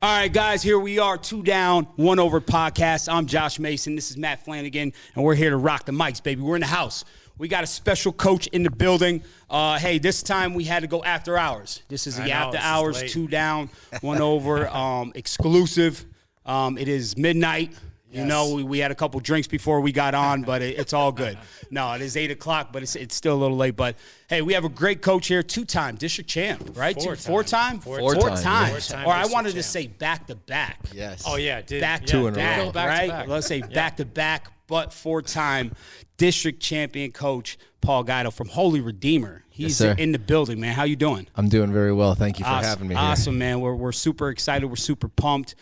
All right, guys, here we are, 2 Down, 1 Over podcast. I'm Josh Mason. This is Matt Flanagan, and we're here to rock the mics, baby. We're in the house. We got a special coach in the building. Hey, this time we had to go after hours. This is the after hours, 2 Down, 1 Over exclusive. It is midnight. Yes. You know, we had a couple drinks before we got on, but it's all good. No, it is 8 o'clock, but it's still a little late. But, hey, we have a great coach here, 2-time district champ, right? Four times. Yeah. Or I wanted to say back-to-back. Yes. Oh, yeah. Back-to-back, right? Let's say back-to-back, but 4-time district champion coach Paul Guido from Holy Redeemer. He's in the building, man. How you doing? I'm doing very well. Thank you for having me here. Awesome, man. We're super excited. We're super pumped.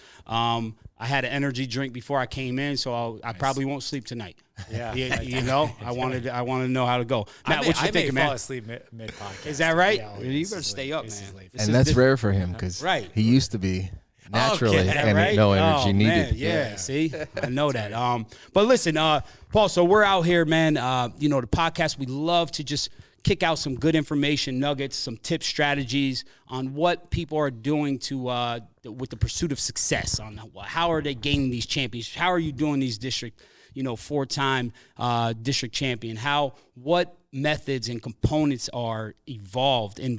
I had an energy drink before I came in, so I probably won't sleep tonight. Yeah, you know, I wanted to know how to go. Matt, what you thinking, man? I fall asleep mid podcast. Is that right? Yeah, you better stay up, man. And that's rare for him because he used to be naturally and no energy needed. Yeah, see, I know that. But listen, Paul. So we're out here, man. You know, the podcast. We love to just kick out some good information nuggets, some tips, strategies on what people are doing to with the pursuit of success. On how are they gaining these championships? How are you doing these district, 4-time district champion? What methods and components are involved in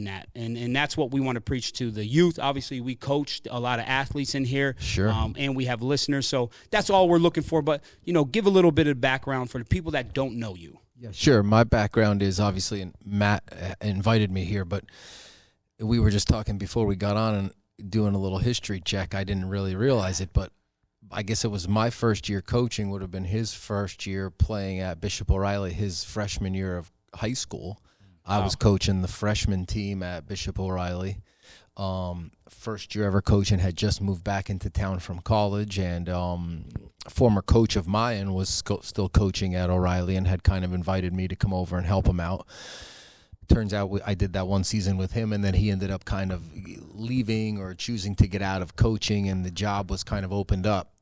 that? And that's what we want to preach to the youth. Obviously, we coached a lot of athletes in here. Sure. And we have listeners. So that's all we're looking for. But, give a little bit of background for the people that don't know you. Yeah, sure. My background is obviously, and Matt invited me here, but we were just talking before we got on and doing a little history check. I didn't really realize it, but I guess it was my first year coaching would have been his first year playing at Bishop O'Reilly, his freshman year of high school. Wow. I was coaching the freshman team at Bishop O'Reilly. First year ever coaching, had just moved back into town from college, and a former coach of mine was still coaching at O'Reilly and had kind of invited me to come over and help him out. Turns out I did that one season with him, and then he ended up kind of leaving or choosing to get out of coaching, and the job was kind of opened up.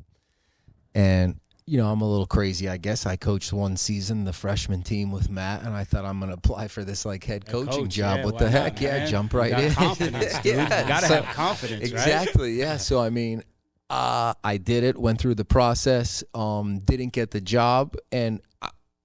And I'm a little crazy, I guess. I coached one season, the freshman team with Matt, and I thought I'm going to apply for this head coaching job. Yeah, what the heck? Man? Jump right in. Confidence, dude. You got to have confidence, exactly, right? Yeah. So, I did it, went through the process, didn't get the job, and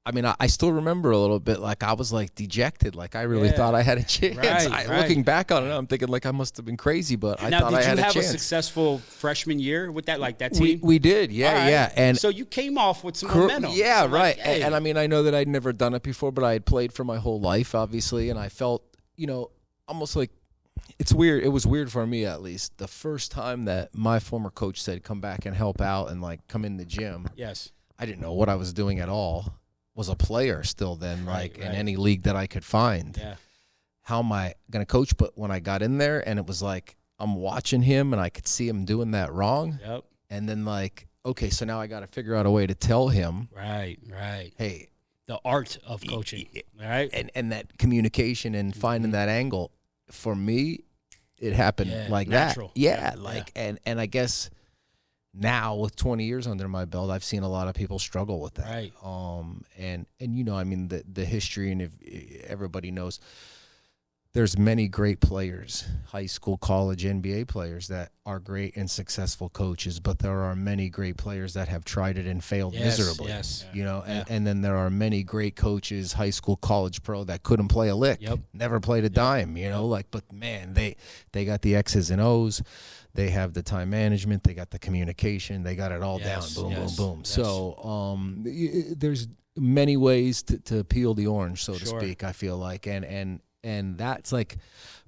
I still remember a little bit, like I was like dejected, like I really thought I had a chance. Right. Looking back on it, I'm thinking like I must have been crazy, but I thought I had a chance. Did you have a successful freshman year with that team? We did, yeah. And so you came off with some momentum. Yeah, so right. Hey. And I know that I'd never done it before, but I had played for my whole life, obviously, and I felt, almost like it's weird. It was weird for me, at least. The first time that my former coach said, come back and help out and like come in the gym. Yes. I didn't know what I was doing at all. Was a player still then, in any league that I could find. Yeah. How am I going to coach? But when I got in there and it was like, I'm watching him and I could see him doing that wrong. Yep. And then okay, so now I got to figure out a way to tell him. Right. Hey. The art of coaching, right? And that communication and finding that angle. For me, it happened natural. that. Yeah, and I guess now with 20 years under my belt, I've seen a lot of people struggle with that. Right. And the history, and if everybody knows, there's many great players, high school, college, NBA players that are great and successful coaches, but there are many great players that have tried it and failed miserably. Yes. And then there are many great coaches, high school, college, pro, that couldn't play a lick, never played a dime, but man, they got the X's and O's. They have the time management. They got the communication. They got it all down. Boom, boom, boom. Yes. So there's many ways to peel the orange, so to speak, I feel like. And that's like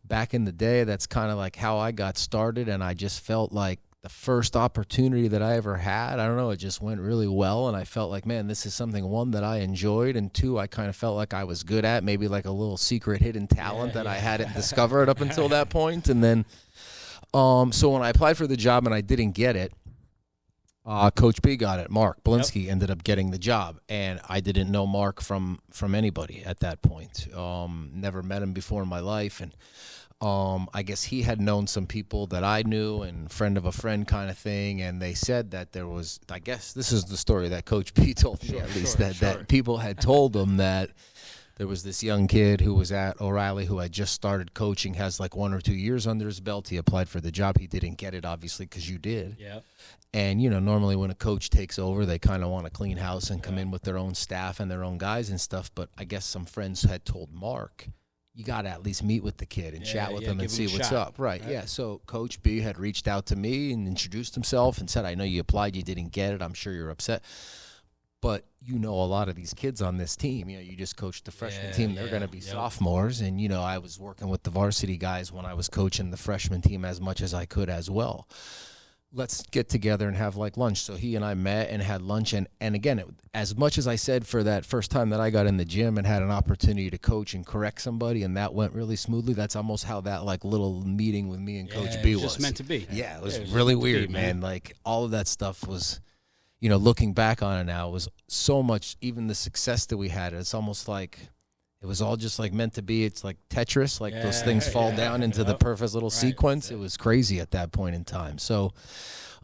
back in the day, that's kind of like how I got started. And I just felt like the first opportunity that I ever had, I don't know, it just went really well. And I felt like, man, this is something, one, that I enjoyed. And two, I kind of felt like I was good at, maybe like a little secret hidden talent that I hadn't discovered up until that point. And then so when I applied for the job and I didn't get it, Coach B got it. Mark Blinsky ended up getting the job, and I didn't know Mark from anybody at that point. Never met him before in my life, and I guess he had known some people that I knew, and friend of a friend kind of thing, and they said that there was, I guess this is the story that Coach B told me, at least, that people had told him that there was this young kid who was at O'Reilly who had just started coaching, has like 1 or 2 years under his belt. He applied for the job. He didn't get it, obviously, because you did. Yeah. And, normally when a coach takes over, they kind of want to clean house and come in with their own staff and their own guys and stuff. But I guess some friends had told Mark, you got to at least meet with the kid and chat with him and see what's up. Right, yeah. So Coach B had reached out to me and introduced himself and said, I know you applied, you didn't get it. I'm sure you're upset. But a lot of these kids on this team. You just coached the freshman team. They're going to be sophomores. And, I was working with the varsity guys when I was coaching the freshman team as much as I could as well. Let's get together and have like lunch. So he and I met and had lunch. And again, as much as I said for that first time that I got in the gym and had an opportunity to coach and correct somebody, and that went really smoothly, that's almost how that like little meeting with me and Coach B was. Just meant to be. Yeah, it was really weird, man. Like all of that stuff was, looking back on it now, was so much, even the success that we had, it's almost like it was all just like meant to be. It's like Tetris, like those things fall down into the perfect little sequence. It was crazy at that point in time. So,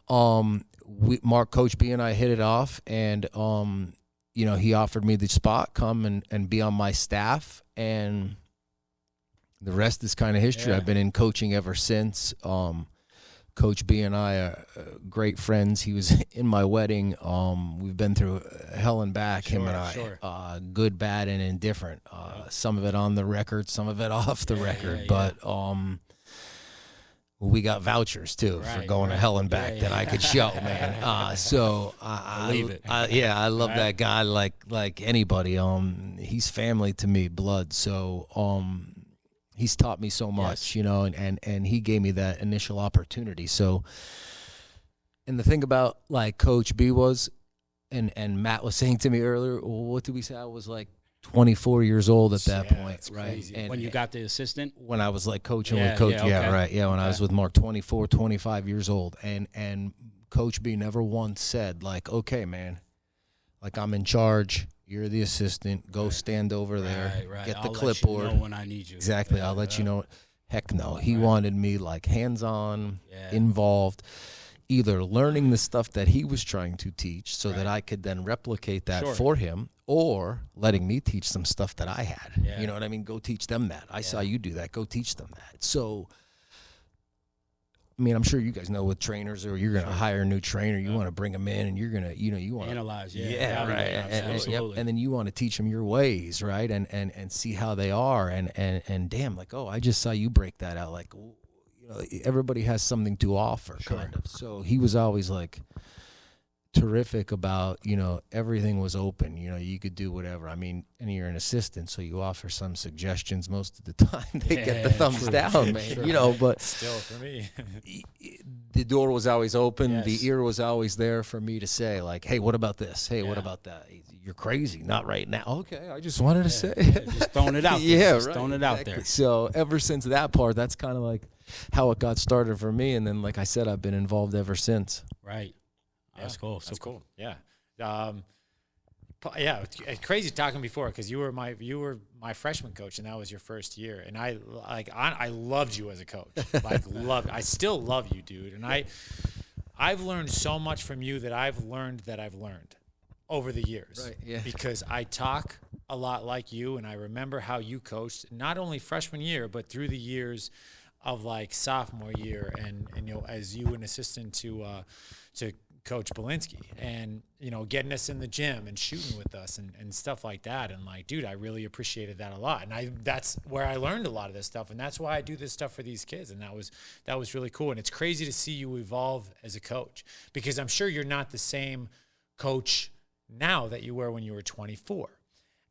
Coach B and I hit it off, and he offered me the spot, come and be on my staff, and the rest is kind of history. I've been in coaching ever since. Coach B and I are great friends. He was in my wedding. We've been through hell and back, him and I. Good, bad, and indifferent. Some of it on the record, some of it off the record. But we got vouchers, too, for going to hell and back that I could show, man. So I believe it. I love that guy like anybody. He's family to me, blood. So he's taught me so much, and he gave me that initial opportunity. So, and the thing about like Coach B was, and Matt was saying to me earlier, what did we say? I was like 24 years old at that point, right? And when you got the assistant? When I was like coaching with Coach, when I was with Mark, 24, 25 years old. And Coach B never once said like, okay, man, like I'm in charge. You're the assistant. Go stand over there. Get the clipboard. I'll let you know when I need you. Exactly. I'll let you know. Heck no. He wanted me like hands-on, involved, either learning the stuff that he was trying to teach so that I could then replicate that for him, or letting me teach some stuff that I had. You know what I mean? Go teach them that. I saw you do that. Go teach them that. So, I mean, I'm sure you guys know with trainers, or you're going to hire a new trainer, you want to bring them in, and you're going to, you want to analyze, and then you want to teach them your ways, right, and see how they are, and damn, like, oh, I just saw you break that out, like, everybody has something to offer, kind of. So he was always like terrific about, everything was open, you could do whatever. I mean, and you're an assistant, so you offer some suggestions. Most of the time they get the thumbs down, man, but still for me, the door was always open. The ear was always there for me to say like, hey, what about this? Hey, what about that? You're crazy. Not right now. Okay, I just wanted to say. Just throwing it out there. Just throwing it out there. So ever since that part, that's kind of like how it got started for me. And then, like I said, I've been involved ever since. Right. That's cool. That's cool. Yeah. It's crazy talking before, because you were my freshman coach, and that was your first year, and I loved you as a coach. I still love you, dude. And I've learned so much from you that I've learned over the years. Right. Yeah. Because I talk a lot like you, and I remember how you coached not only freshman year but through the years of like sophomore year, and as you an assistant to Coach Belinsky, and getting us in the gym and shooting with us and stuff like that. And like, dude, I really appreciated that a lot. And that's where I learned a lot of this stuff, and that's why I do this stuff for these kids. And that was really cool. And it's crazy to see you evolve as a coach, because I'm sure you're not the same coach now that you were when you were 24.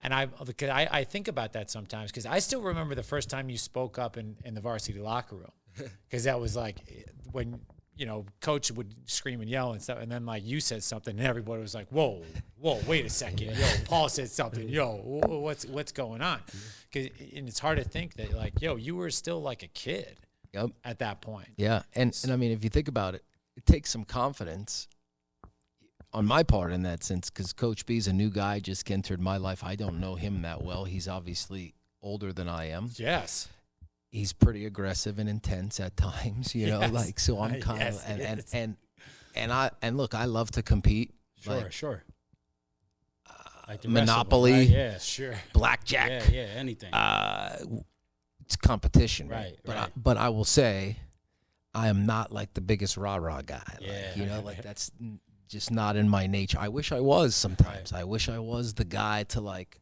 And I think about that sometimes, because I still remember the first time you spoke up in the varsity locker room, because that was like when coach would scream and yell and stuff, and then like you said something, and everybody was like, "Whoa, wait a second, Paul said something, what's going on?" And it's hard to think that like, you were still like a kid at that point. Yeah, and I mean, if you think about it, it takes some confidence on my part in that sense, because Coach B's a new guy, just entered my life. I don't know him that well. He's obviously older than I am. Yes. He's pretty aggressive and intense at times, like, so I'm kind of, and look, I love to compete. Sure. Like the Monopoly, rest of them, right? Yeah, Sure. blackjack. yeah, anything. It's competition, Right, But right. but I will say, I am not like the biggest rah-rah guy. Yeah. Like, you know, like that's just not in my nature. I wish I was sometimes. Right. I wish I was the guy to like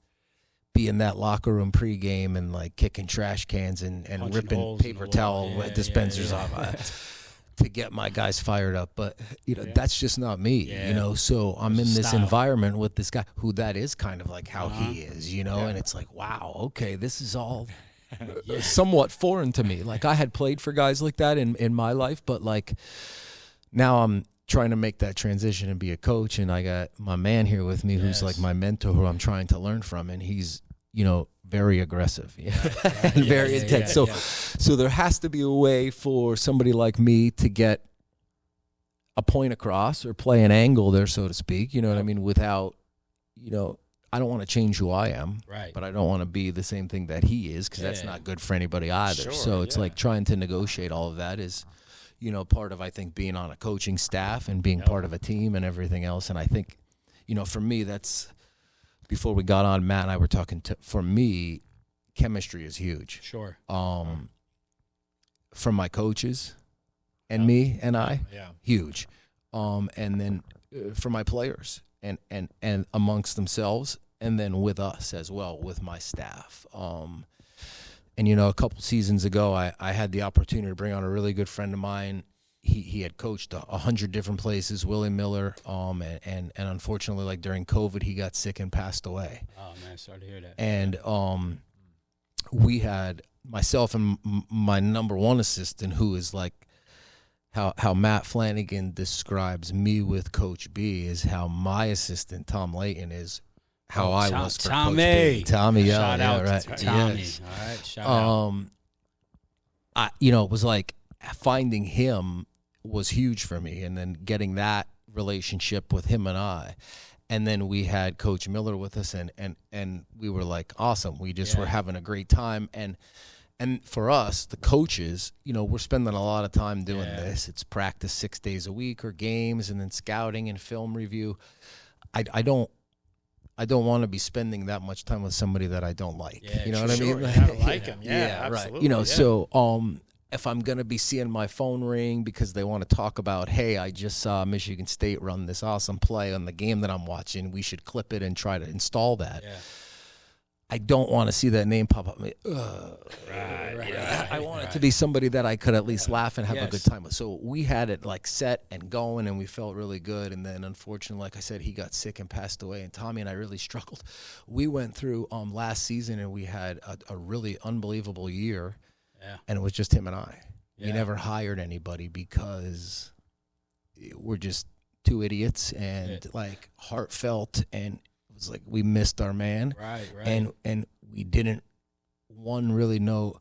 be in that locker room pregame and like kicking trash cans and Punching ripping holes in paper the towel wall. Yeah, dispensers yeah. off to get my guys fired up. But, you know, Yeah. that's just not me, Yeah. you know. So I'm in this Style. environment with this guy who that is kind of like how he is, you know. Yeah. And it's like, wow, okay, this is all somewhat foreign to me. Like I had played for guys like that in my life, but like now I'm trying to make that transition and be a coach, and I got my man here with me who's like my mentor who I'm trying to learn from, and he's, you know, very aggressive and very intense. So there has to be a way for somebody like me to get a point across or play an angle there, so to speak, you know what I mean, without, you know, I don't want to change who I am, Right. but I don't want to be the same thing that he is, because that's not good for anybody either. Sure, So it's yeah. like trying to negotiate all of that is, you know, part of, I think, being on a coaching staff and being part of a team and everything else. And I think, you know, for me, that's, before we got on, Matt and I were talking, for me, chemistry is huge. Sure. From my coaches and me and I, Yeah. huge. And then for my players and amongst themselves, and then with us as well, with my staff. And, you know, a couple seasons ago, I had the opportunity to bring on a really good friend of mine. He had coached 100 different places, Willie Miller, and unfortunately, like during COVID, he got sick and passed away. Oh man, sorry to hear that. And we had myself and my number one assistant, who is like how Matt Flanagan describes me with Coach B, is how my assistant Tom Layton is how I was for Coach B. Tommy, shout out right. to Tommy. Yes. All right, shout out. You know, it was like finding him was huge for me, and then getting that relationship with him and I. And then we had Coach Miller with us, and we were like, awesome. We just were having a great time. And for us, the coaches, you know, we're spending a lot of time doing this. It's practice 6 days a week, or games, and then scouting and film review. I don't want to be spending that much time with somebody that I don't like. Yeah, you know what I mean? You gotta like him. Yeah, right. absolutely. You know, yeah. so if I'm going to be seeing my phone ring because they want to talk about, hey, I just saw Michigan State run this awesome play on the game that I'm watching, we should clip it and try to install that. Yeah. I don't want to see that name pop up. Right. I want it to be somebody that I could at least laugh and have a good time with. So we had it like set and going, and we felt really good. And then unfortunately, like I said, he got sick and passed away, and Tommy and I really struggled. We went through last season, and we had a really unbelievable year. Yeah. And it was just him and I. Yeah. We never hired anybody because we're just two idiots and like heartfelt, and it was like we missed our man. Right. And we didn't, one, really know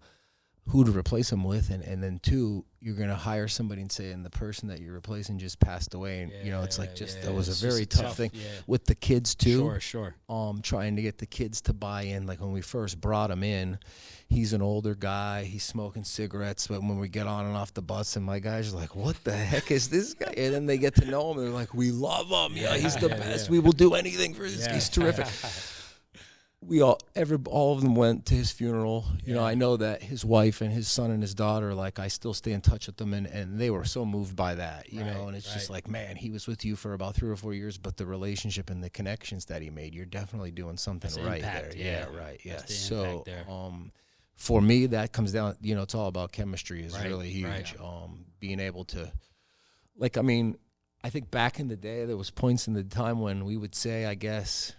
who to replace him with, and then two, you're going to hire somebody and say, and the person that you're replacing just passed away, and you know, it's like that was a very tough thing with the kids too. Sure. Trying to get the kids to buy in. Like when we first brought him in, he's an older guy, he's smoking cigarettes, but when we get on and off the bus, and my guys are like, what the heck is this guy? And then they get to know him, and they're like, we love him. Yeah, he's the best. We will do anything for this. He's terrific. All of them went to his funeral. You know, I know that his wife and his son and his daughter, like, I still stay in touch with them, and they were so moved by that, you know, and it's just like, man, he was with you for about 3 or 4 years, but the relationship and the connections that he made, you're definitely doing something right there. Yeah, right. Yeah. So, for me, that comes down, you know, it's all about chemistry is really huge. Being able to, like, I mean, I think back in the day, there was points in the time when we would say, I guess,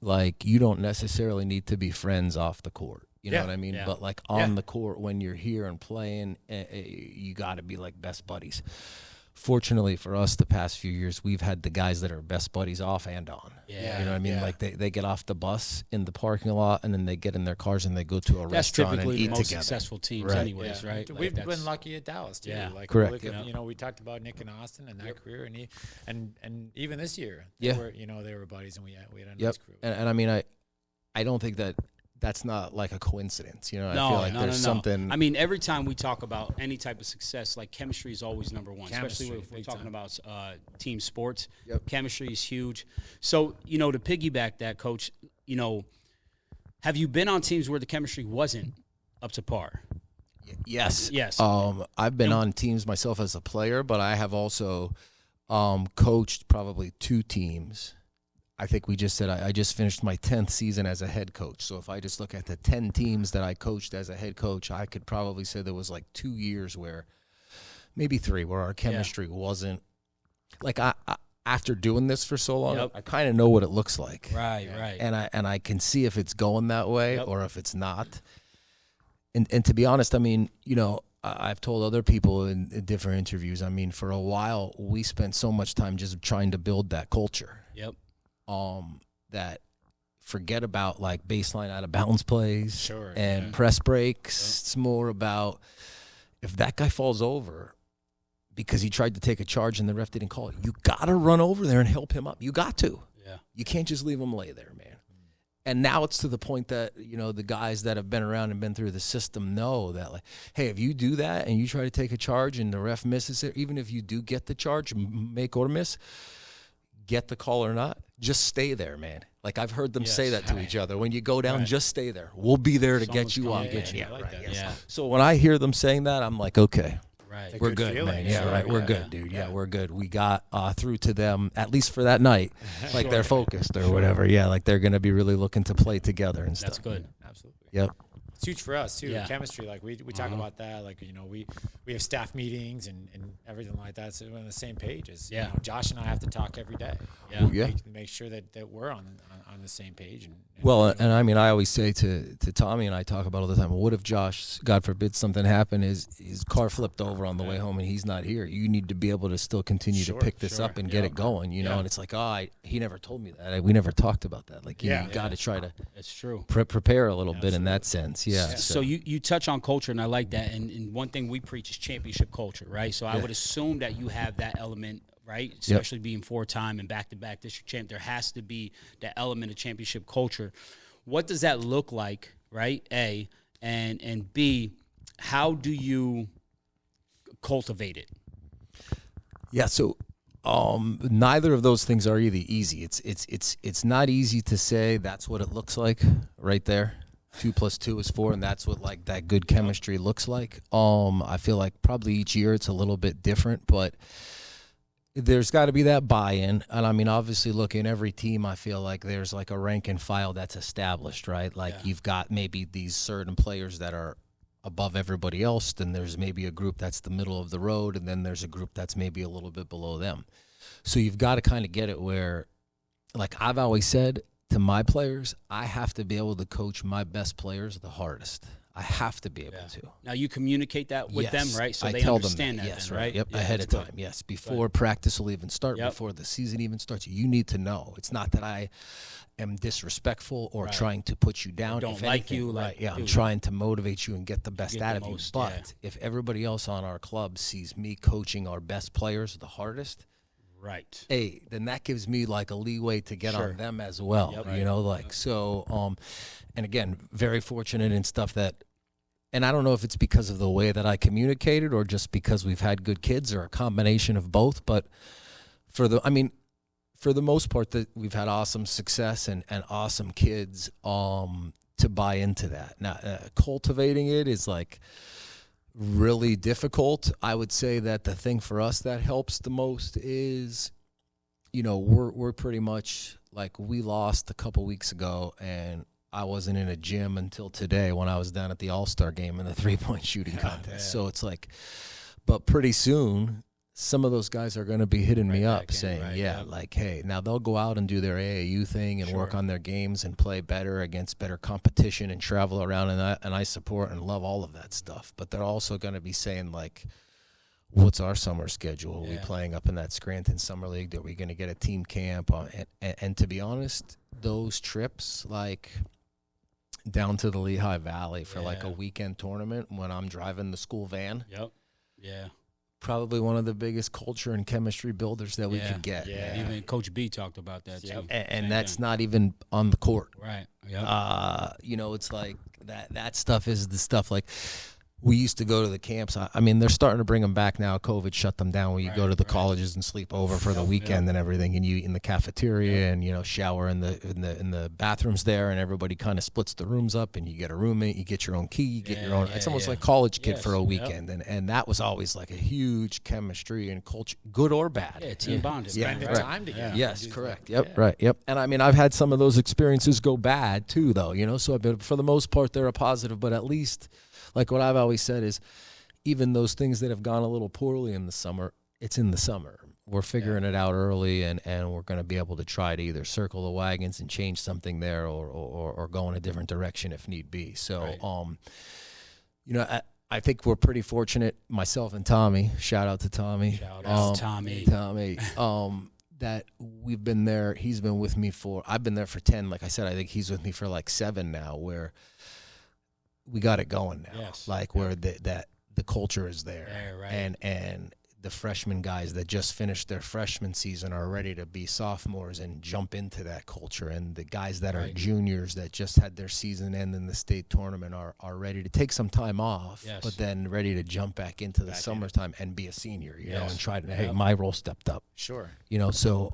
like, you don't necessarily need to be friends off the court. You know what I mean? Yeah. But, like, on the court, when you're here and playing, you got to be, like, best buddies. Fortunately for us, the past few years, we've had the guys that are best buddies off and on. Yeah. You know what I mean? Like, they get off the bus in the parking lot, and then they get in their cars and they go to a That's restaurant and typically eat the most together. successful teams anyways, right? Like We've been lucky at Dallas too. Yeah. Like, correct. Look at, you know, we talked about Nick and Austin and that career, and even this year, they were buddies, and we had a nice crew. And I mean, I don't think that that's not like a coincidence. You know, No, I feel like no, there's no, no. something. I mean, every time we talk about any type of success, like chemistry is always number one, Chemistry, especially if we're big talking time. about team sports. Yep. Chemistry is huge. So, you know, to piggyback that, Coach, you know, have you been on teams where the chemistry wasn't up to par? Yes. Yes. I've been on teams myself as a player, but I have also coached probably 2 teams. I think we just said I just finished my 10th season as a head coach. So if I just look at the 10 teams that I coached as a head coach, I could probably say there was like 2 years where, maybe 3, where our chemistry wasn't like after doing this for so long, I kind of know what it looks like. Right. And I can see if it's going that way or if it's not. And to be honest, I mean, you know, I've told other people in different interviews, I mean, for a while, we spent so much time just trying to build that culture. Yep. That forget about like baseline out of bounds plays and yeah. press breaks. It's more about if that guy falls over because he tried to take a charge and the ref didn't call it, you got to run over there and help him up. You got to. Yeah. You can't just leave him lay there, man. And now it's to the point that, you know, the guys that have been around and been through the system know that, like, hey, if you do that and you try to take a charge and the ref misses it, even if you do get the charge, make or miss, get the call or not, just stay there, man. Like, I've heard them say that to each other. When you go down, just stay there. We'll be there to get you up. Yeah. So when I hear them saying that, I'm like, okay. Right. We're good, feeling. man. Yeah, right. We're good, dude. Yeah, we're good. We got through to them, at least for that night. Like, they're focused or whatever. Yeah, like they're going to be really looking to play together and stuff. That's good. Absolutely. Yep. It's huge for us too. Yeah. Chemistry, like we talk about that. Like, you know, we have staff meetings and everything like that. So we're on the same page. As you know, Josh and I have to talk every day. Yeah. Yeah. Make sure that we're on the same page. And Well, and I mean, I always say to Tommy and I talk about all the time, well, what if Josh, God forbid, something happened, his car flipped over on the way home and he's not here? You need to be able to still continue to pick this up and get it going, you know? And it's like, he never told me that. We never talked about that. Like, you got to try to It's true. prepare a little bit in that sense. Yeah. So you touch on culture, and I like that. And one thing we preach is championship culture, right? So I would assume that you have that element, right? Especially being 4-time and back-to-back district champ, there has to be that element of championship culture. What does that look like, right? A, and B, how do you cultivate it? Yeah. So neither of those things are either easy. It's not easy to say that's what it looks like right there. 2 + 2 is 4, and that's what like that good chemistry looks like. I feel like probably each year it's a little bit different, but there's got to be that buy-in. And I mean, obviously, look, in every team, I feel like there's like a rank and file that's established, right? Like you've got maybe these certain players that are above everybody else, then there's maybe a group that's the middle of the road, and then there's a group that's maybe a little bit below them. So you've got to kind of get it where, like I've always said to my players, I have to be able to coach my best players the hardest. I have to be able to. Now you communicate that with them, right? So I they tell understand them that, yes, then, right? Yep, Yeah, ahead of that's time. good. Yes, before practice will even start, before the season even starts, you need to know. It's not that I am disrespectful or trying to put you down. Don't if like anything, you, like, I'm dude. trying to motivate you and get the best Get out the of you. most, But if everybody else on our club sees me coaching our best players the hardest, Right. hey, then that gives me like a leeway to get on them as well. Yep. You know, like so. And again, very fortunate in stuff that. And I don't know if it's because of the way that I communicated or just because we've had good kids or a combination of both. But for the most part, that we've had awesome success and awesome kids to buy into that. Now, cultivating it is like really difficult. I would say that the thing for us that helps the most is, you know, we're pretty much like we lost a couple weeks ago and I wasn't in a gym until today when I was down at the All-Star game in the 3-point shooting contest. So it's like, but pretty soon, some of those guys are going to be hitting me up saying, like, hey, now they'll go out and do their AAU thing and work on their games and play better against better competition and travel around. And I support and love all of that stuff. But they're also going to be saying, like, what's our summer schedule? Are we playing up in that Scranton Summer League? Are we going to get a team camp? And to be honest, those trips, like – down to the Lehigh Valley for like a weekend tournament when I'm driving the school van. Yep. Yeah. probably one of the biggest culture and chemistry builders that we could get. Yeah, even Coach B talked about that too. And that's not even on the court. Right. Yep. You know, it's like that stuff is the stuff like we used to go to the camps. I mean, they're starting to bring them back now. COVID shut them down where you go to the colleges and sleep over for the weekend and everything, and you eat in the cafeteria and, you know, shower in the bathrooms there, and everybody kind of splits the rooms up, and you get a roommate, you get your own key, you get your own. It's almost like college kid for a weekend, and that was always like a huge chemistry and culture, good or bad. Yeah, team bonding. Spending time together. Yes, correct. Yep, right. Yep. And I mean, I've had some of those experiences go bad too, though. You know, so for the most part, they're a positive, but at least. Like what I've always said is, even those things that have gone a little poorly in the summer, it's in the summer. We're figuring it out early, and we're going to be able to try to either circle the wagons and change something there, or go in a different direction if need be. So, you know, I think we're pretty fortunate, myself and Tommy. Shout out to Tommy. Shout out to Tommy. That we've been there. He's been with me I've been there for 10. Like I said, I think he's with me for like 7 now, where we got it going now. Yes. Like where the culture is there. Yeah, right. And the freshman guys that just finished their freshman season are ready to be sophomores and jump into that culture. And the guys that are juniors that just had their season end in the state tournament are ready to take some time off, but then ready to jump back into the summertime and be a senior, you know, and try to, hey, my role stepped up. Sure. You know, so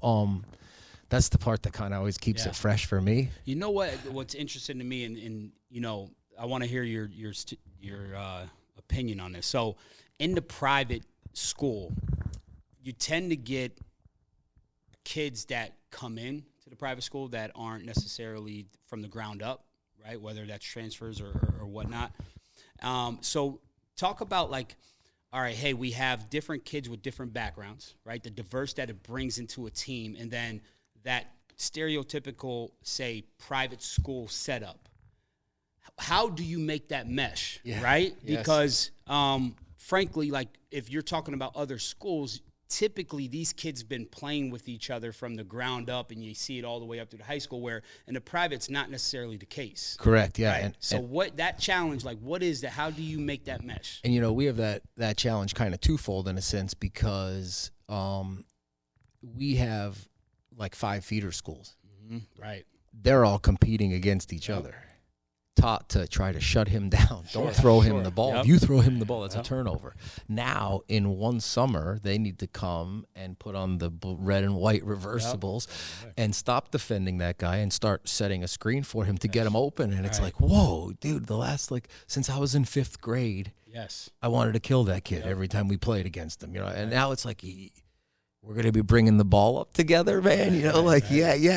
that's the part that kind of always keeps it fresh for me. You know what's interesting to me, and you know, I want to hear your opinion on this. So, in the private school, you tend to get kids that come in to the private school that aren't necessarily from the ground up, right? Whether that's transfers or whatnot. So, talk about like, all right, hey, we have different kids with different backgrounds, right? The diverse that it brings into a team, and then that stereotypical, say, private school setup. How do you make that mesh, right? Yes. Because, frankly, like if you're talking about other schools, typically these kids been playing with each other from the ground up, and you see it all the way up to the high school, where in the private, it's not necessarily the case. Correct, yeah. Right? So what that challenge, like what is that? How do you make that mesh? And, you know, we have that challenge kind of twofold in a sense, because we have like 5 feeder schools. Mm-hmm. Right. They're all competing against each other. Taught to try to shut him down. Don't throw him the ball. If you throw him the ball, that's a turnover. Now, in one summer, they need to come and put on the red and white reversibles and stop defending that guy and start setting a screen for him to get him open. And it's like, whoa, dude, since I was in 5th grade, I wanted to kill that kid every time we played against him. You know, and now it's like we're going to be bringing the ball up together, man. You know,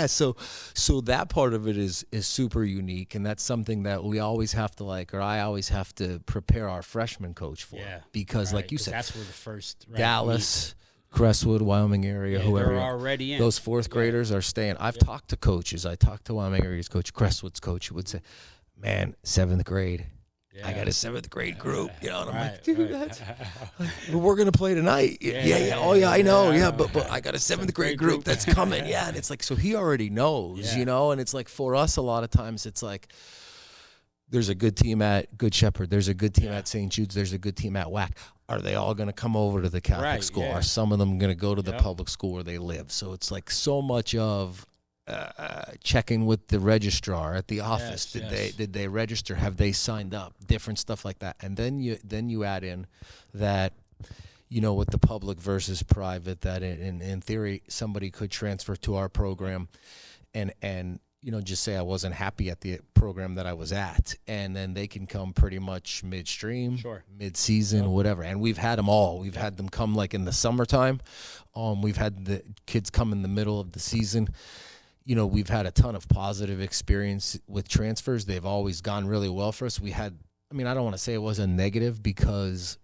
So that part of it is super unique, and that's something that we always have to or I always have to prepare our freshman coach for. Yeah, because like you said, that's where the first Dallas, Crestwood, Wyoming area, whoever. They're already in. Those 4th graders are staying. I've talked to coaches. I talked to Wyoming area's coach, Crestwood's coach, who would say, man, 7th grade. I got a 7th grade group, you know, and I'm like, dude, that's we're gonna play tonight. Oh yeah, I know, but I got a 7th grade group that's coming, and it's like, so he already knows, you know, and it's like for us a lot of times it's like there's a good team at Good Shepherd, there's a good team at St. Jude's, there's a good team at WAC. Are they all gonna come over to the Catholic school? Are some of them gonna go to the public school where they live? So it's like so much of checking with the registrar at the office. Did they register? Have they signed up? Different stuff like that. And then you add in that, you know, with the public versus private, that in theory somebody could transfer to our program and you know, just say I wasn't happy at the program that I was at, and then they can come pretty much midstream, mid-season, whatever. And we've had them all. We've had them come like in the summertime. We've had the kids come in the middle of the season. You know, we've had a ton of positive experience with transfers. They've always gone really well for us. I don't want to say it was a negative, because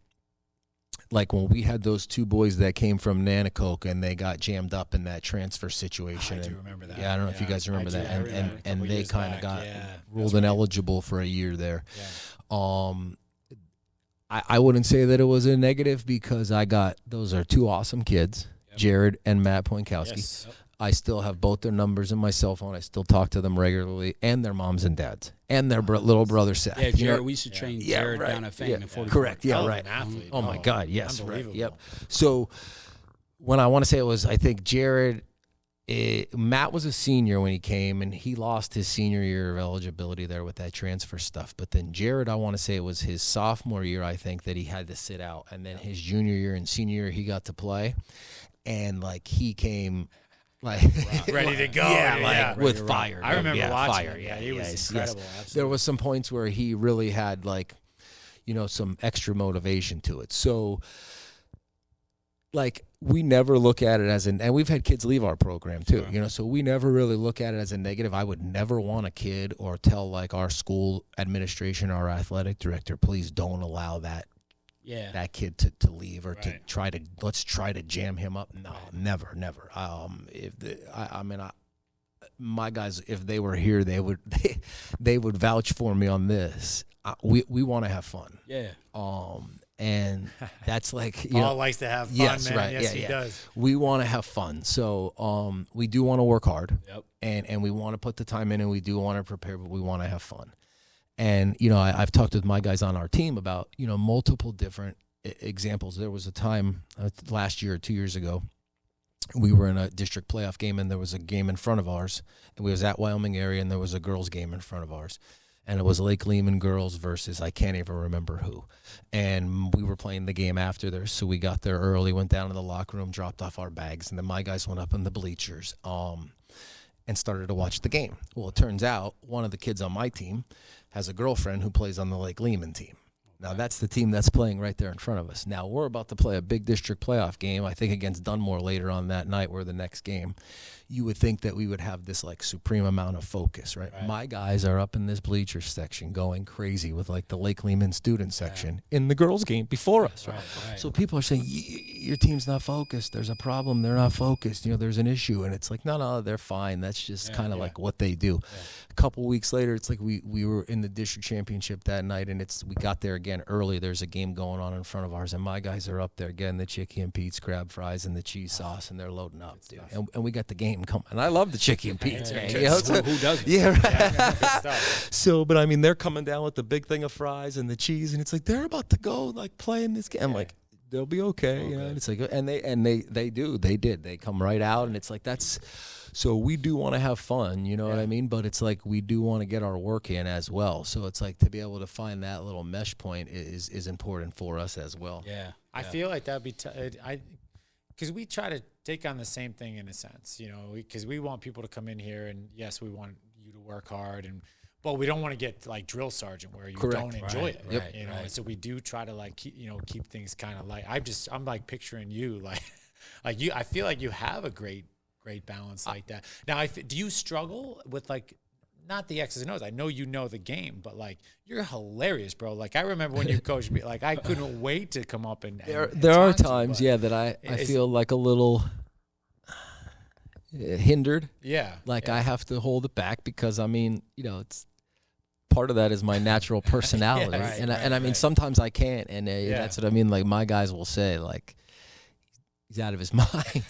like when we had those 2 boys that came from Nanacoke and they got jammed up in that transfer situation. I do remember that. Yeah, I don't know if you guys remember that. And they kind of got ruled ineligible for a year there. Yeah. I wouldn't say that it was a negative, because those are 2 awesome kids, Jared and Matt Poinkowski. I still have both their numbers in my cell phone. I still talk to them regularly, and their moms and dads, and their little brother Seth. Yeah, Jared, we used to train Jared down at Fame. Correct. Yeah, right. Oh my God, yes, right. Yep. So when I want to say it was, I think Jared. Matt was a senior when he came, and he lost his senior year of eligibility there with that transfer stuff. But then Jared, I want to say it was his sophomore year, I think, that he had to sit out. And then his junior year and senior year, he got to play. And, like, he came, like... ready to go. With fire. I remember watching fire. him. Yeah, he was incredible. Absolutely. There was some points where he really had, like, some extra motivation to it. So... like, we never look at it as and we've had kids leave our program too, so we never really look at it as a negative. I would never want a kid or tell, like, our school administration, our athletic director, please don't allow that kid to leave or to let's try to jam him up. No, never. My guys, if they were here, they would vouch for me on this. We want to have fun. Yeah. And that's like, Paul likes to have fun, yes, man. Right. Yes, he does. We want to have fun. So we do want to work hard. Yep. And we want to put the time in, and we do want to prepare, but we want to have fun. And, I've talked with my guys on our team about, multiple different examples. There was a time last year or 2 years ago, we were in a district playoff game, and there was a game in front of ours, and we was at Wyoming area, and there was a girls game in front of ours. And it was Lake Lehman girls versus I can't even remember who. And we were playing the game after there, so we got there early, went down to the locker room, dropped off our bags, and then my guys went up in the bleachers and started to watch the game. Well, it turns out one of the kids on my team has a girlfriend who plays on the Lake Lehman team. Now, that's the team that's playing right there in front of us. Now, we're about to play a big district playoff game, I think against Dunmore later on that night, or the next game. You would think that we would have this, like, supreme amount of focus, right? My guys are up in this bleacher section going crazy with, like, the Lake Lehman student section in the girls' game before us, right? So people are saying, your team's not focused. There's a problem. They're not focused. There's an issue. And it's like, no, they're fine. That's just kind of like what they do. A couple weeks later, it's like we were in the district championship that night, and we got there again early. There's a game going on in front of ours, and my guys are up there getting the Chicky and Pete's crab fries and the cheese sauce, and they're loading up, dude. And we got the game coming. And I love the Chicky and Pete's, man. Who doesn't? Yeah, right. So, but I mean, they're coming down with the big thing of fries and the cheese, and it's like they're about to go, like, play in this game. I'm like, they'll be okay. And it's like, and they come right out, and it's like that's. So we do want to have fun, you know what I mean? But it's like we do want to get our work in as well. So it's like to be able to find that little mesh point is important for us as well. Yeah. I feel like that'd be because we try to take on the same thing in a sense, because we want people to come in here, and yes, we want you to work hard, but we don't want to get like drill sergeant where you don't enjoy it, right? So we do try to keep things kind of light. I'm like picturing you like you. I feel like you have a great balance like that. Now, do you struggle with like not the X's and O's? I know you know the game, but like you're hilarious, bro. Like I remember when you coached me, like I couldn't wait to come up and there are times, that I feel like a little hindered. Yeah, like I have to hold it back because I mean, it's part of that is my natural personality, and I mean sometimes I can't, and that's what I mean. Like my guys will say, like. He's out of his mind.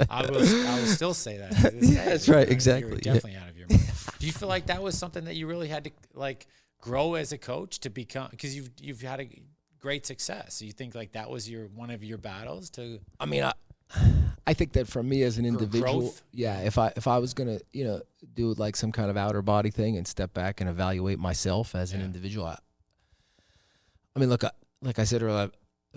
I will still say that. That's right. Exactly. You're definitely out of your mind. Do you feel like that was something that you really had to like grow as a coach to become? Because you've had a great success. So you think like that was one of your battles to? I mean, I think that for me as an individual, growth? if I was gonna do like some kind of outer body thing and step back and evaluate myself as an individual, I mean, look, like I said earlier.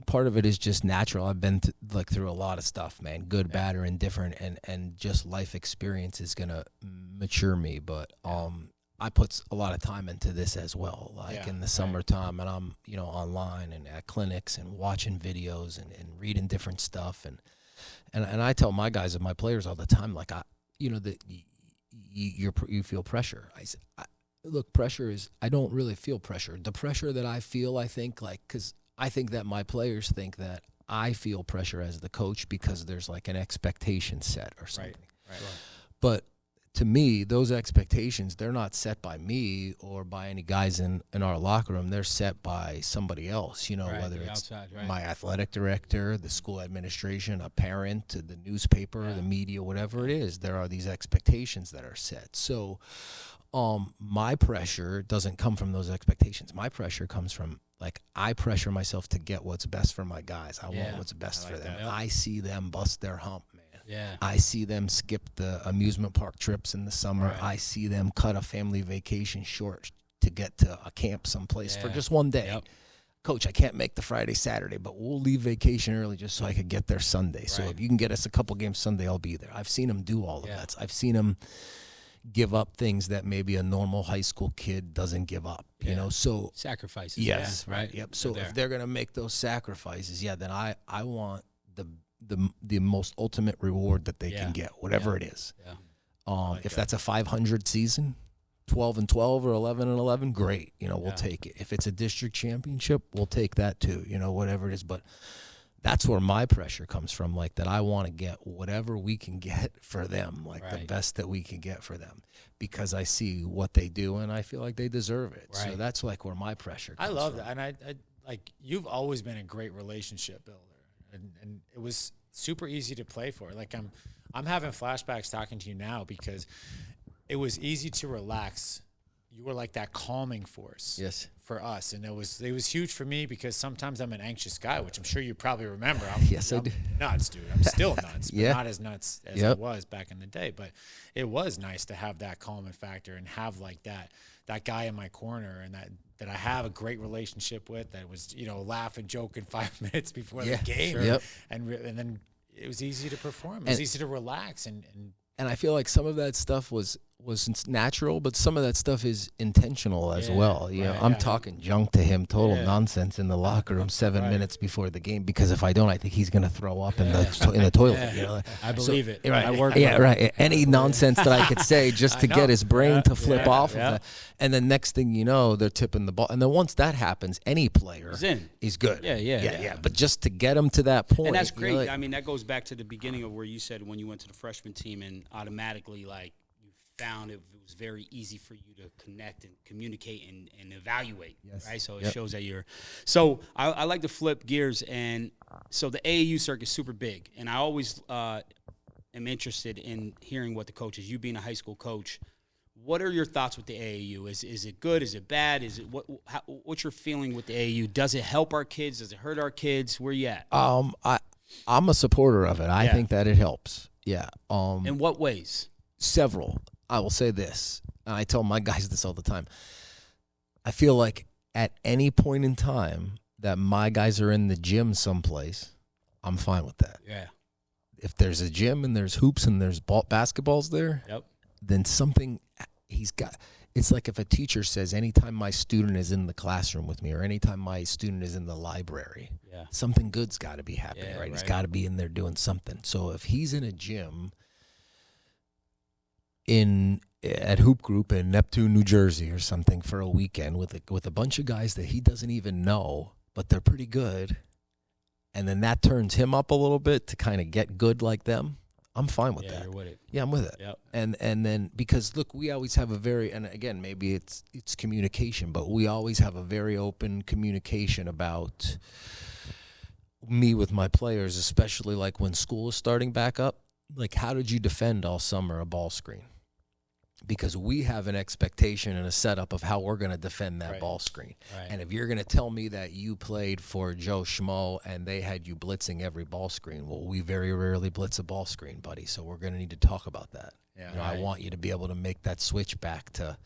Part of it is just natural. I've been through a lot of stuff, man, good, bad, or indifferent, and just life experience is gonna mature me. But I put a lot of time into this as well, like in the summertime, and I'm online and at clinics and watching videos and reading different stuff, and I tell my guys and my players all the time, like that you feel pressure. Look, pressure is I don't really feel pressure. The pressure that I feel, I think because. I think that my players think that I feel pressure as the coach because there's like an expectation set or something. Right. But to me, those expectations, they're not set by me or by any guys in our locker room. They're set by somebody else, whether it's my athletic director, the school administration, a parent, the newspaper, the media, whatever it is. There are these expectations that are set. So my pressure doesn't come from those expectations. My pressure comes from, I pressure myself to get what's best for my guys. I want what's best for them. Yep. I see them bust their hump, man. Yeah. I see them skip the amusement park trips in the summer. Right. I see them cut a family vacation short to get to a camp someplace for just one day. Yep. Coach, I can't make the Friday, Saturday, but we'll leave vacation early just so I could get there Sunday. Right. So if you can get us a couple games Sunday, I'll be there. I've seen them do all of that. I've seen them give up things that maybe a normal high school kid doesn't give up, so sacrifices. Yes. Yeah, right. Yep. So if they're going to make those sacrifices, then I want the most ultimate reward that they can get, whatever it is. Yeah. If that's a 500 season, 12-12 or 11-11, great. We'll take it. If it's a district championship, we'll take that too. Whatever it is. But that's where my pressure comes from. That I want to get whatever we can get for them, the best that we can get for them, because I see what they do and I feel like they deserve it. Right. So that's where my pressure comes I love from. that, and I you've always been a great relationship builder. And it was super easy to play for. I'm having flashbacks talking to you now because it was easy to relax. You were like that calming force for us. And it was huge for me because sometimes I'm an anxious guy, which I'm sure you probably remember. I'm nuts, dude. I'm still nuts, but not as nuts as I was back in the day. But it was nice to have that calming factor and have that guy in my corner and that I have a great relationship with, that was, laugh and joke in 5 minutes before the game. Sure. Yep. And then it was easy to perform. It was easy to relax. And I feel like some of that stuff was natural, but some of that stuff is intentional as well. I'm talking junk to him, total nonsense in the locker room 7 minutes before the game, because if I don't, I think he's going to throw up in the toilet. I believe it. Right. I work. Yeah, right. Any nonsense that I could say just to get his brain to flip off of that. And then next thing you know, they're tipping the ball. And then once that happens, any player is good. Yeah. But just to get him to that point. And that's great. I mean, that goes back to the beginning of where you said when you went to the freshman team and automatically, you found it was very easy for you to connect and communicate and evaluate, right? So it shows that you're – so I like to flip gears. And so the AAU circuit is super big. And I always am interested in hearing what the coaches – you being a high school coach, what are your thoughts with the AAU? Is it good? Is it bad? What's your feeling with the AAU? Does it help our kids? Does it hurt our kids? Where you at? I'm a supporter of it. I think that it helps. Yeah. In what ways? Several. I will say this, and I tell my guys this all the time. I feel like at any point in time that my guys are in the gym someplace, I'm fine with that. Yeah. If there's a gym and there's hoops and there's basketballs there, then something he's got. It's like if a teacher says, anytime my student is in the classroom with me or anytime my student is in the library, something good's got to be happening, right? He's got to be in there doing something. So if he's in a gym at Hoop Group in Neptune, New Jersey or something for a weekend with a bunch of guys that he doesn't even know, but they're pretty good, and then that turns him up a little bit to kind of get good like them, I'm fine with that. You're with it. Yeah, I'm with it. Yep. And then because look, we always have and again, maybe it's communication, but we always have a very open communication about me with my players, especially when school is starting back up. How did you defend all summer a ball screen? Because we have an expectation and a setup of how we're going to defend that ball screen. Right. And if you're going to tell me that you played for Joe Schmo and they had you blitzing every ball screen, well, we very rarely blitz a ball screen, buddy. So we're going to need to talk about that. Yeah, I want you to be able to make that switch back to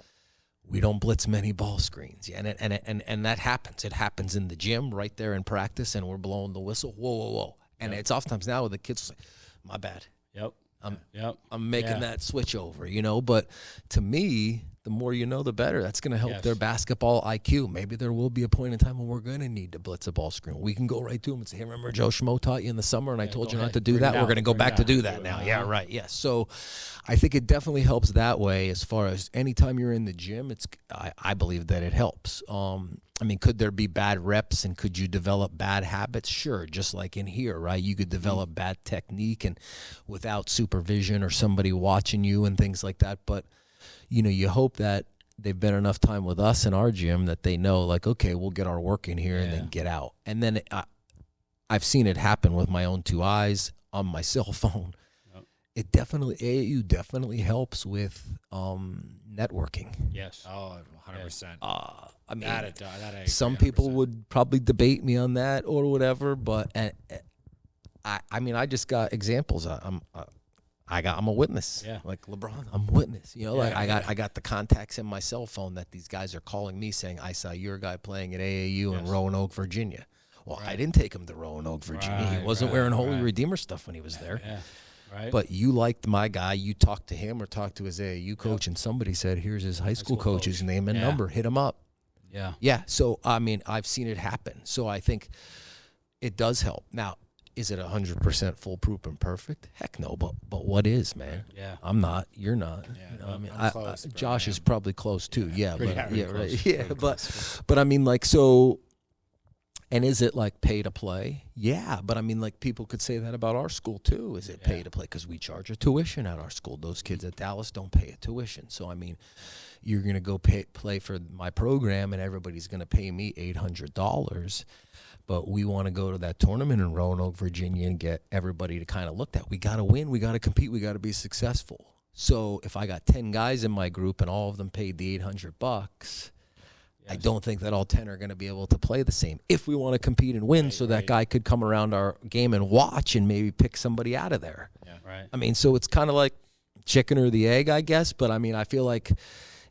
we don't blitz many ball screens. Yeah, and that happens. It happens in the gym right there in practice, and we're blowing the whistle. Whoa. And it's oftentimes now with the kids, my bad. Yep. I'm making that switch over, but to me, the more you know, the better. That's going to help their basketball IQ. Maybe there will be a point in time when we're going to need to blitz a ball screen. We can go right to them and say, hey, remember Joe Schmo taught you in the summer and I told you not to do that? We're going to go back to do that now. Yeah, right. Yeah. So I think it definitely helps that way as far as anytime you're in the gym, I believe that it helps. I mean, could there be bad reps and could you develop bad habits? Sure, just like in here, right? You could develop bad technique and without supervision or somebody watching you and things like that. But, you know, you hope that they've been enough time with us in our gym that they know, like, okay, we'll get our work in here and then get out. And then I've seen it happen with my own two eyes on my cell phone. It definitely, AAU definitely helps with networking. Yes. Oh, 100%. I mean, that I agree, some people 100%. would probably debate me on that or whatever, but I mean, I just got examples. I'm a witness. Yeah. Like LeBron, I'm a witness. You know, like I got the contacts in my cell phone that these guys are calling me saying, I saw your guy playing at AAU in Roanoke, Virginia. Well, I didn't take him to Roanoke, Virginia. He wasn't wearing Holy Redeemer stuff when he was there. Yeah. Right. But you liked my guy. You talked to him or talked to his AAU coach, and somebody said, here's his high school coach's name and number. Hit him up. Yeah. Yeah. So, I mean, I've seen it happen. So I think it does help. Now, is it 100% foolproof and perfect? Heck no. But what is, man? Yeah. I'm not. You're not. Yeah, you know, I mean, I'm close, bro. Josh is probably close too. Yeah. Pretty But, close. right. Yeah. But I mean, like, so. And is it like pay to play? Yeah, but I mean, like people could say that about our school too. Is it pay to play? Because we charge a tuition at our school. Those kids at Dallas don't pay a tuition. So I mean, you're gonna go play for my program, and everybody's gonna pay me $800. But we want to go to that tournament in Roanoke, Virginia, and get everybody to kind of look at. We got to win. We got to compete. We got to be successful. So if I got 10 guys in my group and all of them paid the $800. I don't think that all 10 are going to be able to play the same if we want to compete and win, so that guy could come around our game and watch and maybe pick somebody out of there. Yeah. Right. I mean, so it's kind of like chicken or the egg, I guess. But, I mean, I feel like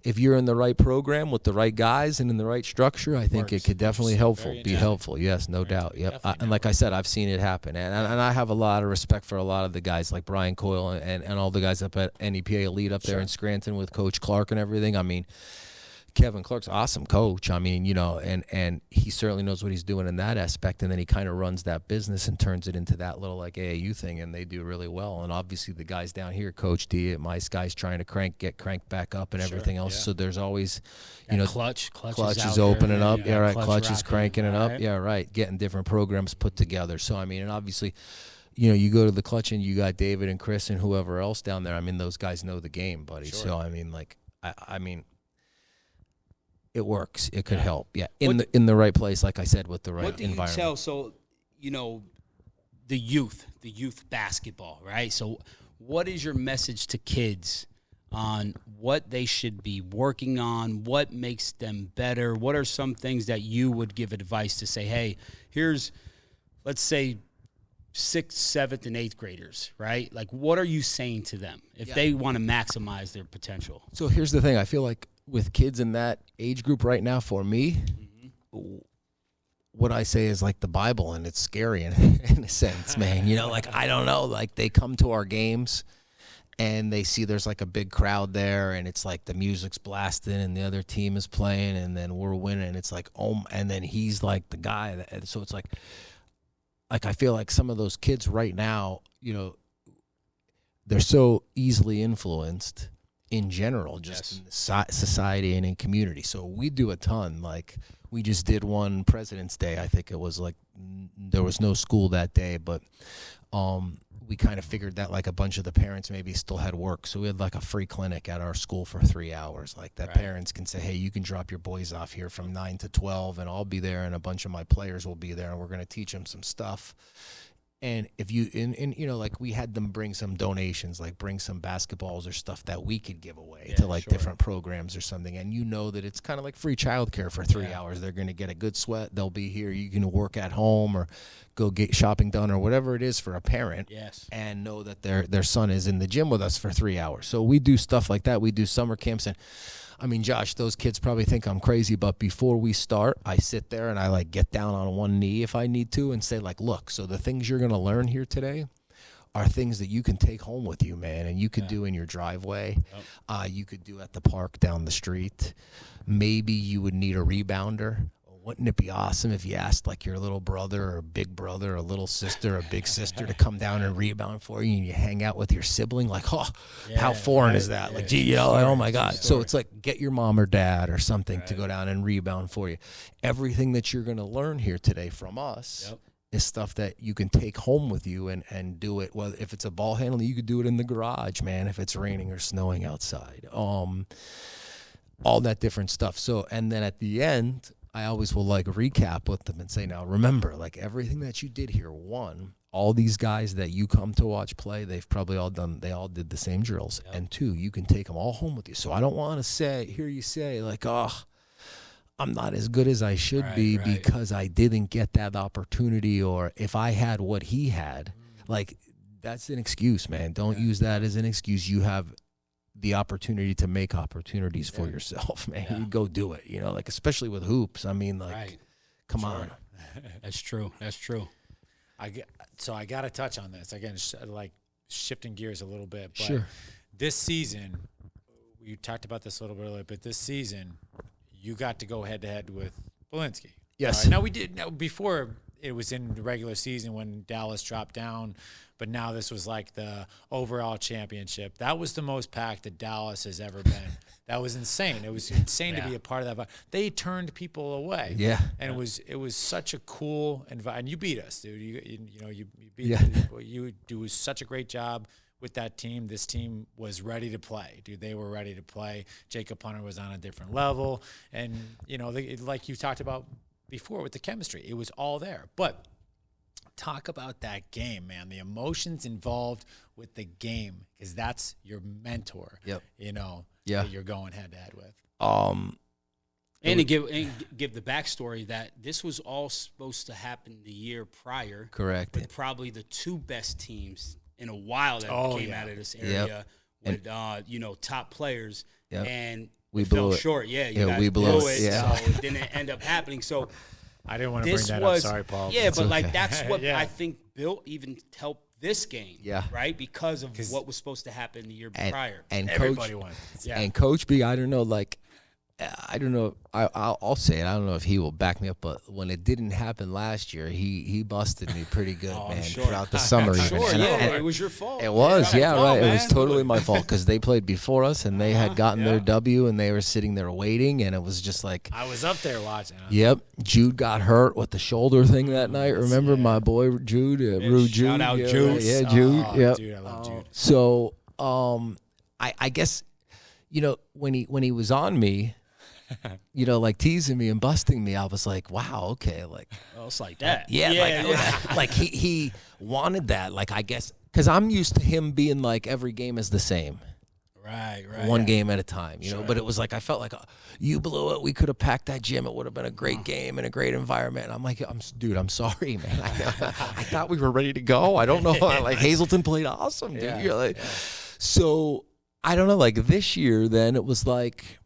if you're in the right program with the right guys and in the right structure, I think it could definitely be helpful. Yes, no doubt. Yep. And like I said, I've seen it happen. And I have a lot of respect for a lot of the guys like Brian Coyle and all the guys up at NEPA Elite up there in Scranton with Coach Clark and everything. I mean, Kevin Clark's an awesome coach. I mean, you know, and he certainly knows what he's doing in that aspect. And then he kind of runs that business and turns it into that little like AAU thing, and they do really well. And obviously the guys down here, Coach D at my guy's trying to get cranked back up and everything else. So there's always, you know, Clutch is opening up. Yeah, right. Clutch is rocking, cranking it up. right. Yeah, right. Getting different programs put together. So I mean, and obviously, you know, you go to the Clutch and you got David and Chris and whoever else down there. I mean, those guys know the game, buddy. So I mean, like, I mean. It works. It could help. Yeah, in the right place, like I said, with the right environment. What do you tell? So, you know, the youth basketball, right? So, what is your message to kids on what they should be working on? What makes them better? What are some things that you would give advice to say, hey, here's, let's say, 6th, 7th, and 8th graders, right? Like, what are you saying to them if they want to maximize their potential? So here's the thing. I feel like with kids in that age group right now, for me, what I say is like the Bible, and it's scary in a sense, man. You know, like, I don't know. Like, they come to our games, and they see there's like a big crowd there, and it's like the music's blasting, and the other team is playing, and then we're winning. And it's like, oh, and then he's like the guy. So it's like I feel like some of those kids right now, you know, they're so easily influenced in general, just in society and in community. So we do a ton. Like, we just did one President's Day. I think it was like there was no school that day, but we kind of figured that like a bunch of the parents maybe still had work. So we had like a free clinic at our school for 3 hours. Like that parents can say, hey, you can drop your boys off here from 9 to 12 and I'll be there, and a bunch of my players will be there, and we're going to teach them some stuff. And if you, you know, like we had them bring some donations, like bring some basketballs or stuff that we could give away to like different programs or something. And you know that it's kind of like free childcare for 3 hours. They're going to get a good sweat. They'll be here. You can work at home or go get shopping done or whatever it is for a parent. Yes. And know that their son is in the gym with us for 3 hours. So we do stuff like that. We do summer camps. And I mean, Josh, those kids probably think I'm crazy, but before we start, I sit there and I like get down on one knee if I need to and say like, look, so the things you're going to learn here today are things that you can take home with you, man, and you could do in your driveway. You could do at the park down the street. Maybe you would need a rebounder. wouldn't it be awesome if you asked like your little brother or big brother or little sister or big sister to come down and rebound for you, and you hang out with your sibling? Like, oh, how foreign is that? Like, gee, you know, like, oh my God. So it's like, get your mom or dad or something to go down and rebound for you. Everything that you're going to learn here today from us is stuff that you can take home with you and do it. Well, if it's a ball handling, you could do it in the garage, man, if it's raining or snowing outside. All that different stuff. So, and then at the end, I always will like recap with them and say, now remember, like everything that you did here, one, all these guys that you come to watch play, they've probably they all did the same drills. And two, you can take them all home with you. So I don't want to hear you say like, oh, I'm not as good as I should be because I didn't get that opportunity, or if I had what he had. Like, that's an excuse, man. Don't use that as an excuse. You have the opportunity to make opportunities for yourself, man. You go do it, you know, like especially with hoops. I mean, like, come on. That's true. That's true. So I got to touch on this again, like shifting gears a little bit. But this season, you talked about this a little bit earlier, but this season, you got to go head to head with Belinsky. Yes. Now we did. Now before it was in the regular season when Dallas dropped down, but now this was like the overall championship. That was the most packed that Dallas has ever been. That was insane. It was insane to be a part of that. But they turned people away. Yeah. And it was such a cool environment. And you beat us, dude. You beat you do such a great job with that team. This team was ready to play, dude. They were ready to play. Jacob Hunter was on a different level, and you know, like you talked about before with the chemistry, it was all there. But talk about that game, man. The emotions involved with the game, because that's your mentor. You know, that you're going head to head with. And to give the backstory that this was all supposed to happen the year prior. Correct. With probably the two best teams in a while that came out of this area with you know, top players, and we fell blew it short. We blew it. So it didn't end up happening. So I didn't want to bring that up. Sorry, Paul. Yeah, but like that's what I think built even helped this game. Right, because of what was supposed to happen the year prior. And everybody won. And Coach B, I don't know, like, I don't know. I'll say it. I don't know if he will back me up, but when it didn't happen last year, he busted me pretty good, man. Throughout the summer, it was your fault. It was, right. It was totally my fault because they played before us and they had gotten their W and they were sitting there waiting, and it was just like I was up there watching. Yep, Jude got hurt with the shoulder thing that night. Remember my boy Jude, Rude Jude. Shout out Jude. Jude. Dude, I love Jude. So, I guess, you know, when he was on me, you know, like teasing me and busting me, I was like, wow, okay, like, it's like that. Like he wanted that, like, I guess, because I'm used to him being like every game is the same, right, one game at a time, you know. But it was like I felt like you blew it. We could have packed that gym. It would have been a great game and a great environment. And I'm like, dude, I'm sorry, man. I thought we were ready to go. I don't know. Like Hazleton played awesome, dude. You're like, so I don't know. Like this year, then it was like,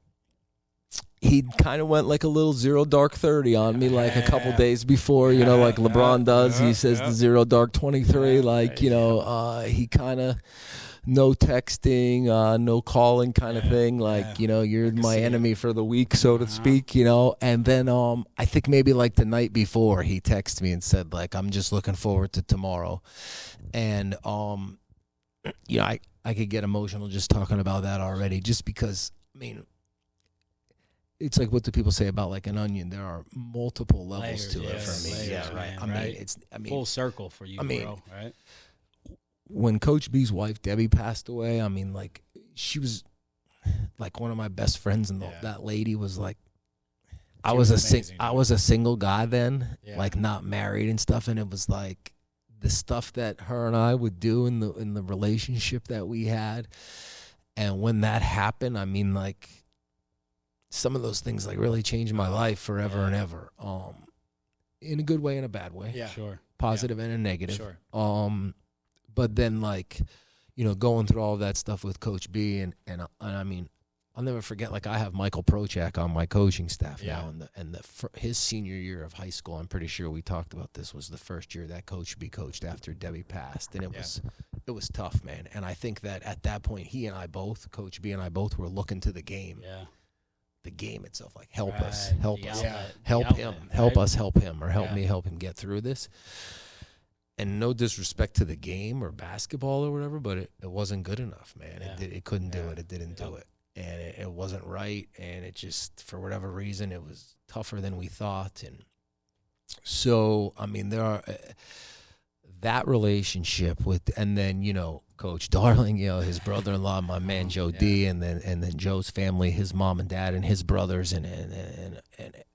he kind of went like a little 0 dark 30 on me like a couple days before, you know, like LeBron does. He says the 0 dark 23, like, you know, he kind of no texting, no calling kind of thing. Like, you know, you're my enemy for the week, so to speak, you know. And then I think maybe like the night before he texted me and said, like, I'm just looking forward to tomorrow. And, you know, I could get emotional just talking about that already, just because, I mean, it's like what do people say about like an onion? There are multiple levels to it for me. Layers, right. I mean, full circle for you, bro. Right. When Coach B's wife Debbie passed away, I mean, like she was like one of my best friends, and that lady was like, I was a single guy then, like not married and stuff, and it was like the stuff that her and I would do in the relationship that we had, and when that happened, I mean, like, some of those things like really changed my life forever and ever, in a good way and a bad way. Positive and a negative. But then, like, you know, going through all of that stuff with Coach B, and I mean, I'll never forget, like, I have Michael Prochak on my coaching staff now, and his senior year of high school, I'm pretty sure we talked about this, was the first year that Coach B coached after Debbie passed, and it was tough, man. And I think that at that point, Coach B and I both were looking to the game. the game itself, like help Right. us, help The us, outlet. help The him, outlet, help right? us, help him, or help Yeah. me, help him get through this. And no disrespect to the game or basketball or whatever, but it wasn't good enough, man. Yeah. It couldn't do Yeah. it. It didn't do it. And it wasn't right. And it just, for whatever reason, it was tougher than we thought. And so, I mean, there are that relationship with, and then, you know, Coach Darling, you know, his brother-in-law, my man Joe D, and then Joe's family, his mom and dad, and his brothers, and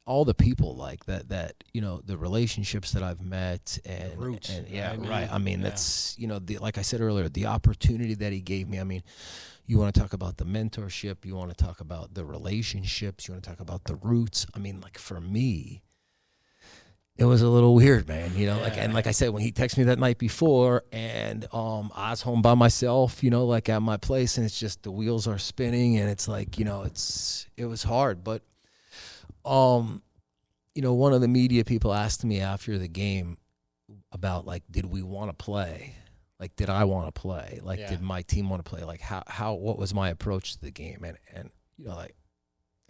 all the people like that, you know, the relationships that I've met, and The roots, and yeah, right, man? right. I mean, Yeah. that's, you know, like I said earlier, the opportunity that he gave me. I mean, you want to talk about the mentorship, you want to talk about the relationships, you want to talk about the roots. I mean, like for me, it was a little weird, man, you know, like I said, when he texted me that night before, and I was home by myself, you know, like at my place, and it's just the wheels are spinning, and it's like, you know, it was hard. But you know, one of the media people asked me after the game about, like, did we want to play? Like, did I want to play? Like, did my team want to play? Like, what was my approach to the game? And you know, like,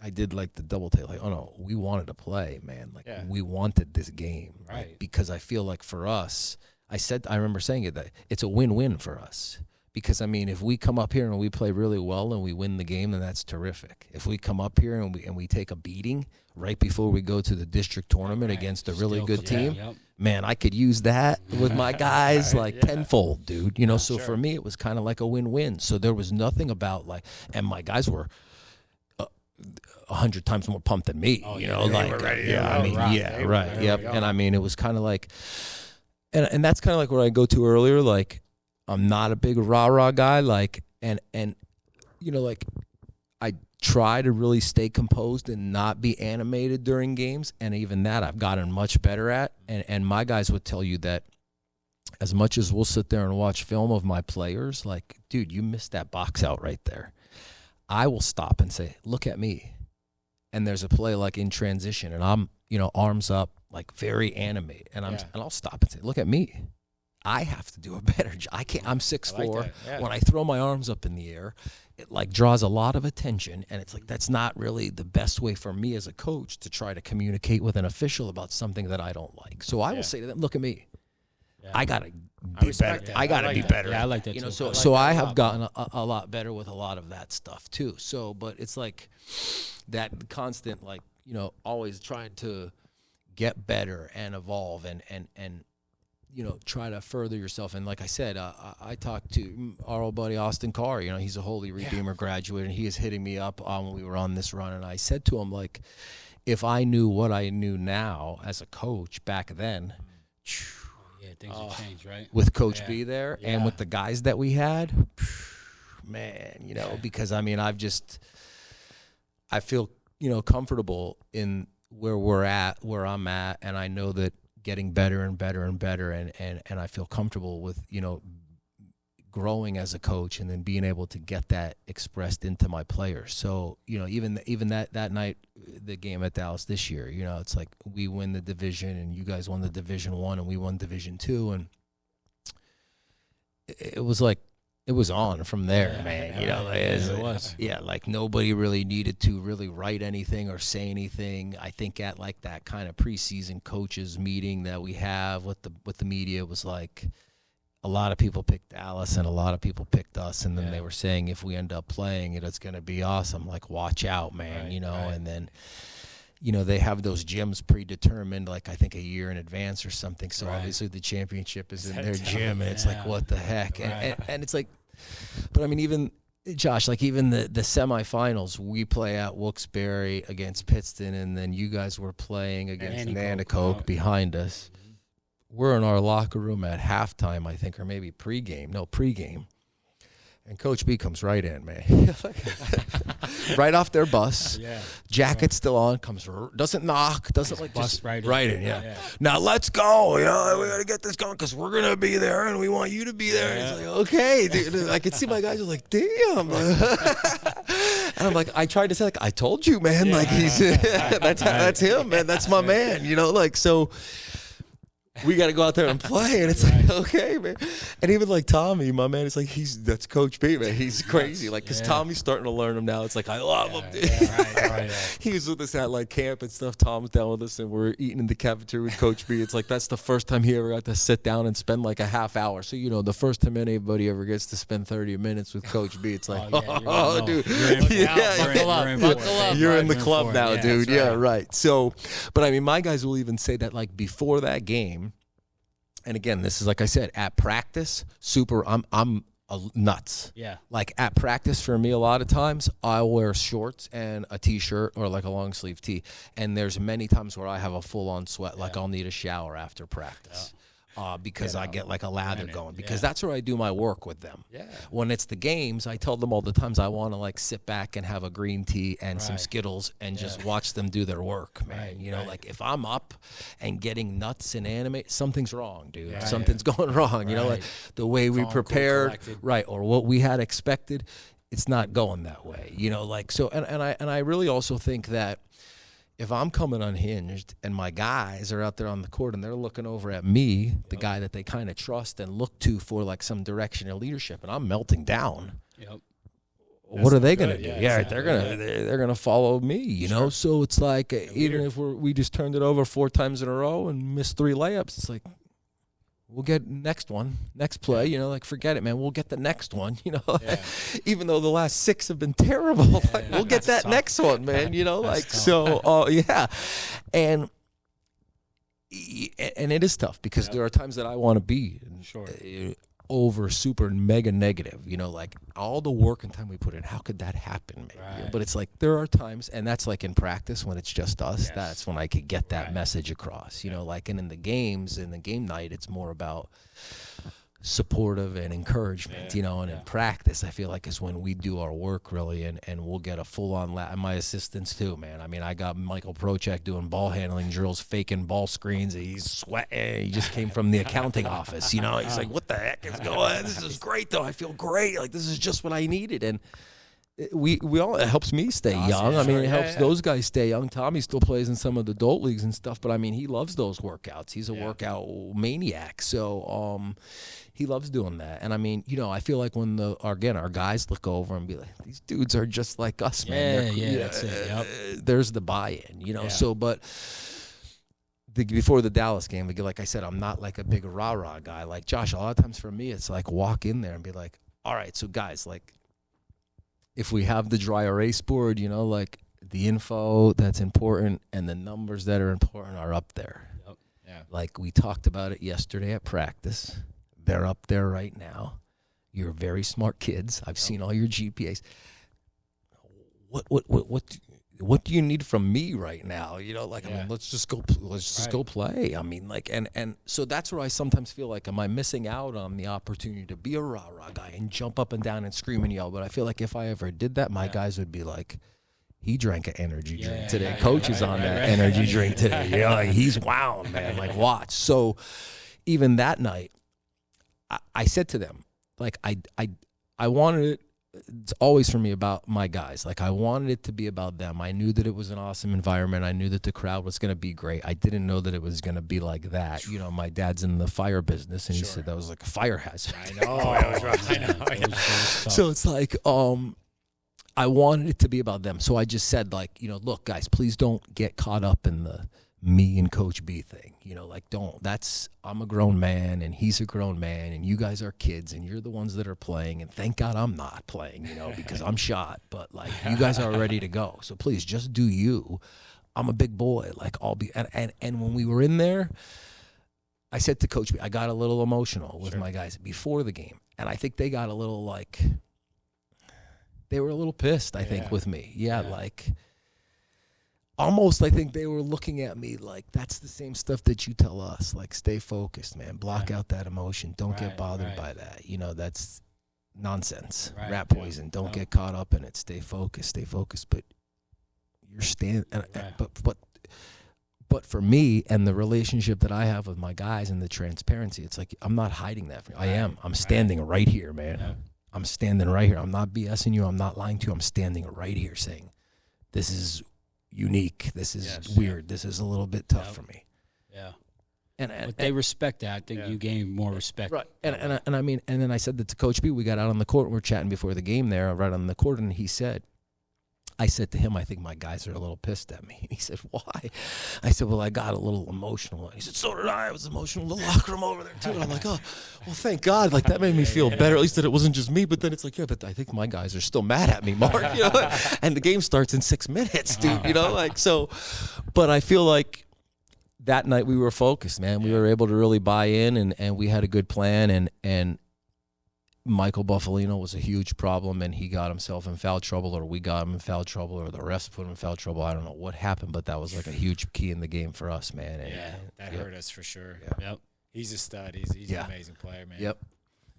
I did like the double take, like, oh no, we wanted to play, man. Like, we wanted this game, right? Like, because I feel like for us, I remember saying it, that it's a win-win for us. Because, I mean, if we come up here and we play really well and we win the game, then that's terrific. If we come up here and we take a beating right before we go to the district tournament against a really good team, man, I could use that with my guys tenfold, dude. You know, so for me, it was kind of like a win-win. So there was nothing about, like, and my guys were 100 times more pumped than me. You know, like, And I mean, it was kind of like, and that's kind of like what I go to earlier, like, I'm not a big rah-rah guy, like, and you know, like, I try to really stay composed and not be animated during games, and even that I've gotten much better at, and my guys would tell you that as much as we'll sit there and watch film of my players, like, dude, you missed that box out right there. I will stop and say, look at me. And there's a play like in transition, and I'm, you know, arms up, like very animated, and I'll stop and say, look at me. I have to do a better job. I can't. I'm 6'4". When I throw my arms up in the air, it like draws a lot of attention, and it's like that's not really the best way for me as a coach to try to communicate with an official about something that I don't like. So I will say to them, look at me. I gotta be better. I gotta be better. Yeah, I like that. You know, too. so I have gotten a lot better with a lot of that stuff too. So, but it's like that constant, like, you know, always trying to get better and evolve and you know, try to further yourself. And like I said, I talked to our old buddy Austin Carr. You know, he's a Holy Redeemer graduate, and he is hitting me up when we were on this run. And I said to him, like, if I knew what I knew now as a coach back then, things have changed, right? with Coach B there and with the guys that we had, man, you know, because I mean, I feel, you know, comfortable in where I'm at, and I know that getting better and better and better, and I feel comfortable with, you know, growing as a coach, and then being able to get that expressed into my players. So, you know, even that night, the game at Dallas this year, you know, it's like we win the division, and you guys won the Division I, and we won Division II, and it was like, it was on from there, man. You know, it was. Yeah, like nobody really needed to really write anything or say anything. I think at like that kind of preseason coaches meeting that we have with the media, it was like a lot of people picked Dallas and a lot of people picked us, and then they were saying if we end up playing it, it's going to be awesome. Like, watch out, man. You know, and then, you know, they have those gyms predetermined, like I think a year in advance or something. So obviously the championship is in their gym, and it's like, what the heck? And it's like, but I mean, even Josh, like even the semifinals, we play at Wilkes-Barre against Pittston, and then you guys were playing against Nanticoke behind us. We're in our locker room at halftime, I think, or maybe pregame. And Coach B comes right in, man. Right off their bus. Jacket's still on, doesn't knock, doesn't like Bus just right in. Yeah. Now let's go. You know, we got to get this going because we're going to be there and we want you to be there. And it's like, okay, dude. I could see my guys are like, damn. And I'm like, I tried to say, like, I told you, man. Like, he's that's him, man. That's my man. You know, like, so we got to go out there and play. And it's like, okay, man. And even like Tommy, my man, it's like, that's Coach B, man. He's crazy. Like, because Tommy's starting to learn him now. It's like, I love him, dude. He was with us at like camp and stuff. Tom was down with us, and we're eating in the cafeteria with Coach B. It's like, that's the first time he ever got to sit down and spend like a half hour. So, you know, the first time anybody ever gets to spend 30 minutes with Coach B, it's like, dude. Buckle up. You're in the club now, dude. Yeah, right. So, but I mean, my guys will even say that like before that game, and again, this is like I said, at practice, I'm nuts. Yeah. Like at practice for me, a lot of times I'll wear shorts and a t-shirt or like a long sleeve tee. And there's many times where I have a full on sweat, like I'll need a shower after practice. Because I get like a lather going, because that's where I do my work with them. Yeah. When it's the games, I tell them all the times I want to like sit back and have a green tea and some Skittles and just watch them do their work, man. You know, like if I'm up and getting nuts and animate, something's wrong, dude. Yeah, something's going wrong. You know, like the way we prepared, or what we had expected, it's not going that way. You know, like so, and I really also think that if I'm coming unhinged and my guys are out there on the court and they're looking over at me, the guy that they kind of trust and look to for like some direction or leadership, and I'm melting down, what are they going to do? Yeah, they're gonna follow me, you know? So it's like, even if we just turned it over 4 times in a row and missed 3 layups, it's like, we'll get next play, you know, like forget it, man. We'll get the next one, you know, even though the last 6 have been terrible, like we'll get that next one, man, you know, like, so, And it is tough because there are times that I want to be over super mega negative, you know, like all the work and time we put in, how could that happen? Right. But it's like there are times, and that's like in practice when it's just us, that's when I could get that message across, you know, like, and in the games, in the game night, it's more about supportive and encouragement, you know, and in practice, I feel like is when we do our work really, and we'll get a full-on and my assistants too, man. I mean, I got Michael Prochek doing ball handling drills, faking ball screens. He's sweating. He just came from the accounting office, you know. He's like, what the heck is going on? This is great, though. I feel great. Like, this is just what I needed. And we all, it helps me stay young. I mean, it helps those guys stay young. Tommy still plays in some of the adult leagues and stuff, but I mean, he loves those workouts. He's a workout maniac. So, he loves doing that. And I mean, you know, I feel like when our guys look over and be like, these dudes are just like us, man. That's it. Yep. There's the buy-in, you know. Yeah. So, but before the Dallas game, like I said, I'm not like a big rah-rah guy. Like Josh, a lot of times for me, it's like walk in there and be like, all right, so guys, like, if we have the dry erase board, you know, like the info that's important and the numbers that are important are up there. Yep. Yeah. Like we talked about it yesterday at practice. They're up there right now. You're very smart kids. I've seen all your GPAs. What do you need from me right now? You know, like, I mean, let's just go play. I mean, like, and so that's where I sometimes feel like, am I missing out on the opportunity to be a rah-rah guy and jump up and down and scream and yell? But I feel like if I ever did that, my guys would be like, he drank an energy drink today. Coach is on that energy drink today. You know, like, he's wound, man. Like, watch. So even that night, I said to them, like, I wanted it. It's always for me about my guys. Like, I wanted it to be about them. I knew that it was an awesome environment. I knew that the crowd was going to be great. I didn't know that it was going to be like that. You know, my dad's in the fire business, and he said that was like a fire hazard. I know. I was right. I know. So it's like, I wanted it to be about them. So I just said, like, you know, look, guys, please don't get caught up in the me and Coach B thing. You know, like, I'm a grown man and he's a grown man and you guys are kids and you're the ones that are playing, and thank God I'm not playing, you know, because I'm shot, but like, you guys are ready to go. So please just do you. I'm a big boy. Like, I'll be, and when we were in there, I said to Coach B, I got a little emotional with my guys before the game. And I think they got a little like, they were a little pissed, I think, with me. Like, almost, I think they were looking at me like, that's the same stuff that you tell us. Like, stay focused, man. Block out that emotion. Don't get bothered by that. You know, that's nonsense. Rat poison. Don't get caught up in it. Stay focused. Stay focused. But you're but for me and the relationship that I have with my guys and the transparency, it's like, I'm not hiding that from you. I am. I'm standing right here, man. Yeah. I'm standing right here. I'm not BSing you. I'm not lying to you. I'm standing right here saying, this is unique. This is weird. This is a little bit tough for me. Yeah. But they respect that. I think you gain more respect. Right. And I mean, and then I said that to Coach B. We got out on the court and we're chatting before the game there, right on the court, and I said to him, I think my guys are a little pissed at me. And he said, why? I said, well, I got a little emotional. He said, so did I. I was emotional in the locker room over there, too. And I'm like, oh, well, thank God. Like, that made me feel better, at least that it wasn't just me. But then it's like, yeah, but I think my guys are still mad at me, Mark. You know? And the game starts in 6 minutes, dude. You know, like, so. But I feel like that night we were focused, man. We were able to really buy in, and we had a good plan. And Michael Buffalino was a huge problem, and he got himself in foul trouble, or we got him in foul trouble, or the refs put him in foul trouble. I don't know what happened, but that was like a huge key in the game for us, man. And, that hurt us for sure. Yeah. Yep. He's a stud. He's an amazing player, man. Yep.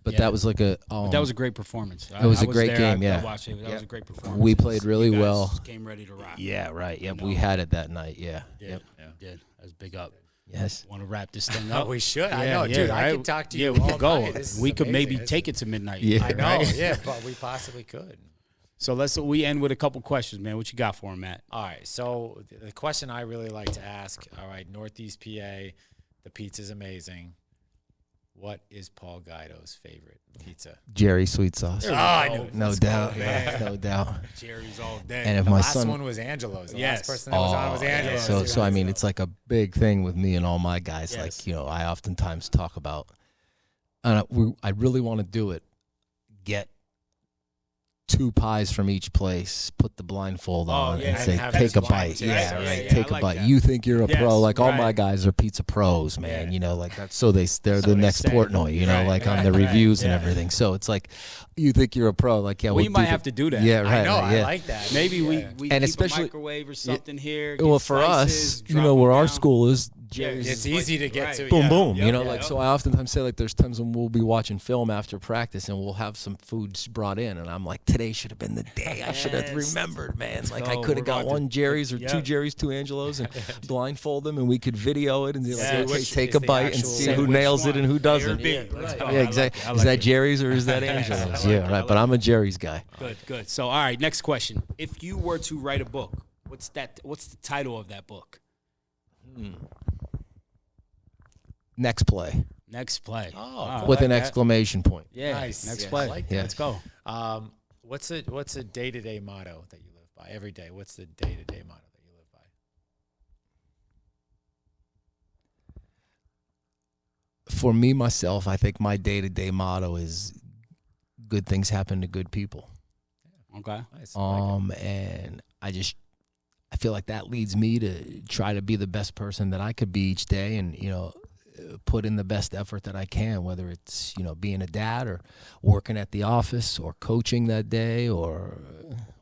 But that was like a that was a great performance. It was a great game. I watched it. That was a great performance. We played really well. Came ready to rock. Yeah, right. Yep, we had it that night. Yeah. Yep. Did. That was big up. Yes. Want to wrap this thing up? We should. I know, dude. I could talk to you. We could go. We could maybe take it to midnight. Yeah, I know. Yeah, but we possibly could. So we end with a couple questions, man. What you got for him, Matt? All right. So the question I really like to ask. All right, Northeast PA, the pizza's amazing. What is Paul Guido's favorite pizza? Jerry sweet sauce. I knew no doubt, man. No doubt. Jerry's all day. And if the my last son, one was Angelo's. The last person that was on was Angelo's. Yeah. So I mean, it's like a big thing with me and all my guys. Yes. Like, you know, I oftentimes talk about, and I really want to do it. Get 2 pies from each place, put the blindfold on, and say, take a bite. Yeah, right. Take a bite. You think you're a pro. Like, all my guys are pizza pros, man. You know, like that's so they're the next Portnoy, you know, like on the reviews and everything. So it's like, you think you're a pro. Like, yeah, we might have to do that. Yeah, right. I know. Right, yeah. I like that. Maybe we and keep especially a microwave or something here. Well, for us, you know, where our school is, Jerry's it's easy to get to. Boom, boom. You know, like, so I oftentimes say, like, there's times when we'll be watching film after practice and we'll have some food brought in, and I'm like, today should have been the day. I should have remembered, man. It's like, I could have got 1 Jerry's or 2 Jerry's, 2 Angelos, and blindfold them, and we could video it and be like, okay, take a bite and see who nails it and who doesn't. Yeah, exactly. Is that Jerry's or is that Angelo's? Yeah, right. But I'm a Jerry's guy. Good. So, all right, next question. If you were to write a book, what's the title of that book? Next play. Next play. Oh, with an exclamation point. Yeah. Nice. Next Yeah, play. I like Let's go. What's a day-to-day motto that you live by every day? What's the day-to-day motto that you live by? For me, myself, I think my day-to-day motto is good things happen to good people. Okay. Nice. And I feel like that leads me to try to be the best person that I could be each day, and, you know, put in the best effort that I can, whether it's, you know, being a dad or working at the office or coaching that day or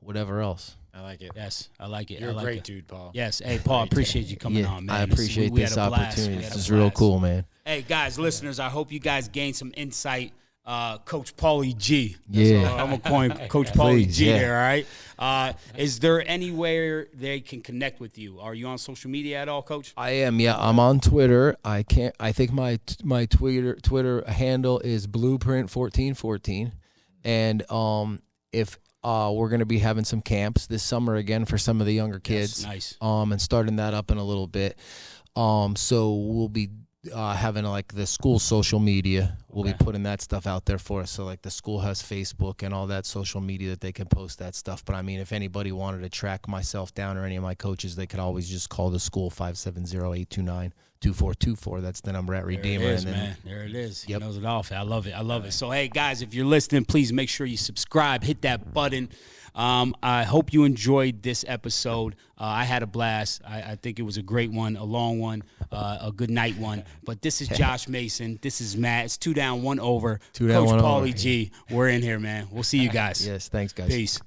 whatever else. I like it. Yes, I like it. You're a great dude, Paul. Yes. Hey, Paul, I appreciate you coming on, man. I appreciate this opportunity. This is real cool, man. Hey, guys, listeners, I hope you guys gained some insight. Coach Paulie G. Yeah. I'm going to call him Coach Paulie G here, all right? Is there anywhere they can connect with you? Are you on social media at all, Coach? I am, yeah. I'm on Twitter. I think my Twitter handle is Blueprint1414. And if we're going to be having some camps this summer again for some of the younger kids. Yes, nice. And starting that up in a little bit. So we'll be having like the school social media. We'll be putting that stuff out there for us. So like the school has Facebook and all that social media that they can post that stuff. But I mean, if anybody wanted to track myself down or any of my coaches, they could always just call the school 570-829-2424. That's the number at Redeemer. There it is, man. There it is. He knows it all. I love it. I love it. So, hey, guys, if you're listening, please make sure you subscribe. Hit that button. I hope you enjoyed this episode. I had a blast. I think it was a great one, a long one, a good night one. But this is Josh Mason. This is Matt. It's 2 down, 1 over. 2 down, Coach 1 over. Paulie G. We're in here, man. We'll see you guys. Yes, thanks, guys. Peace.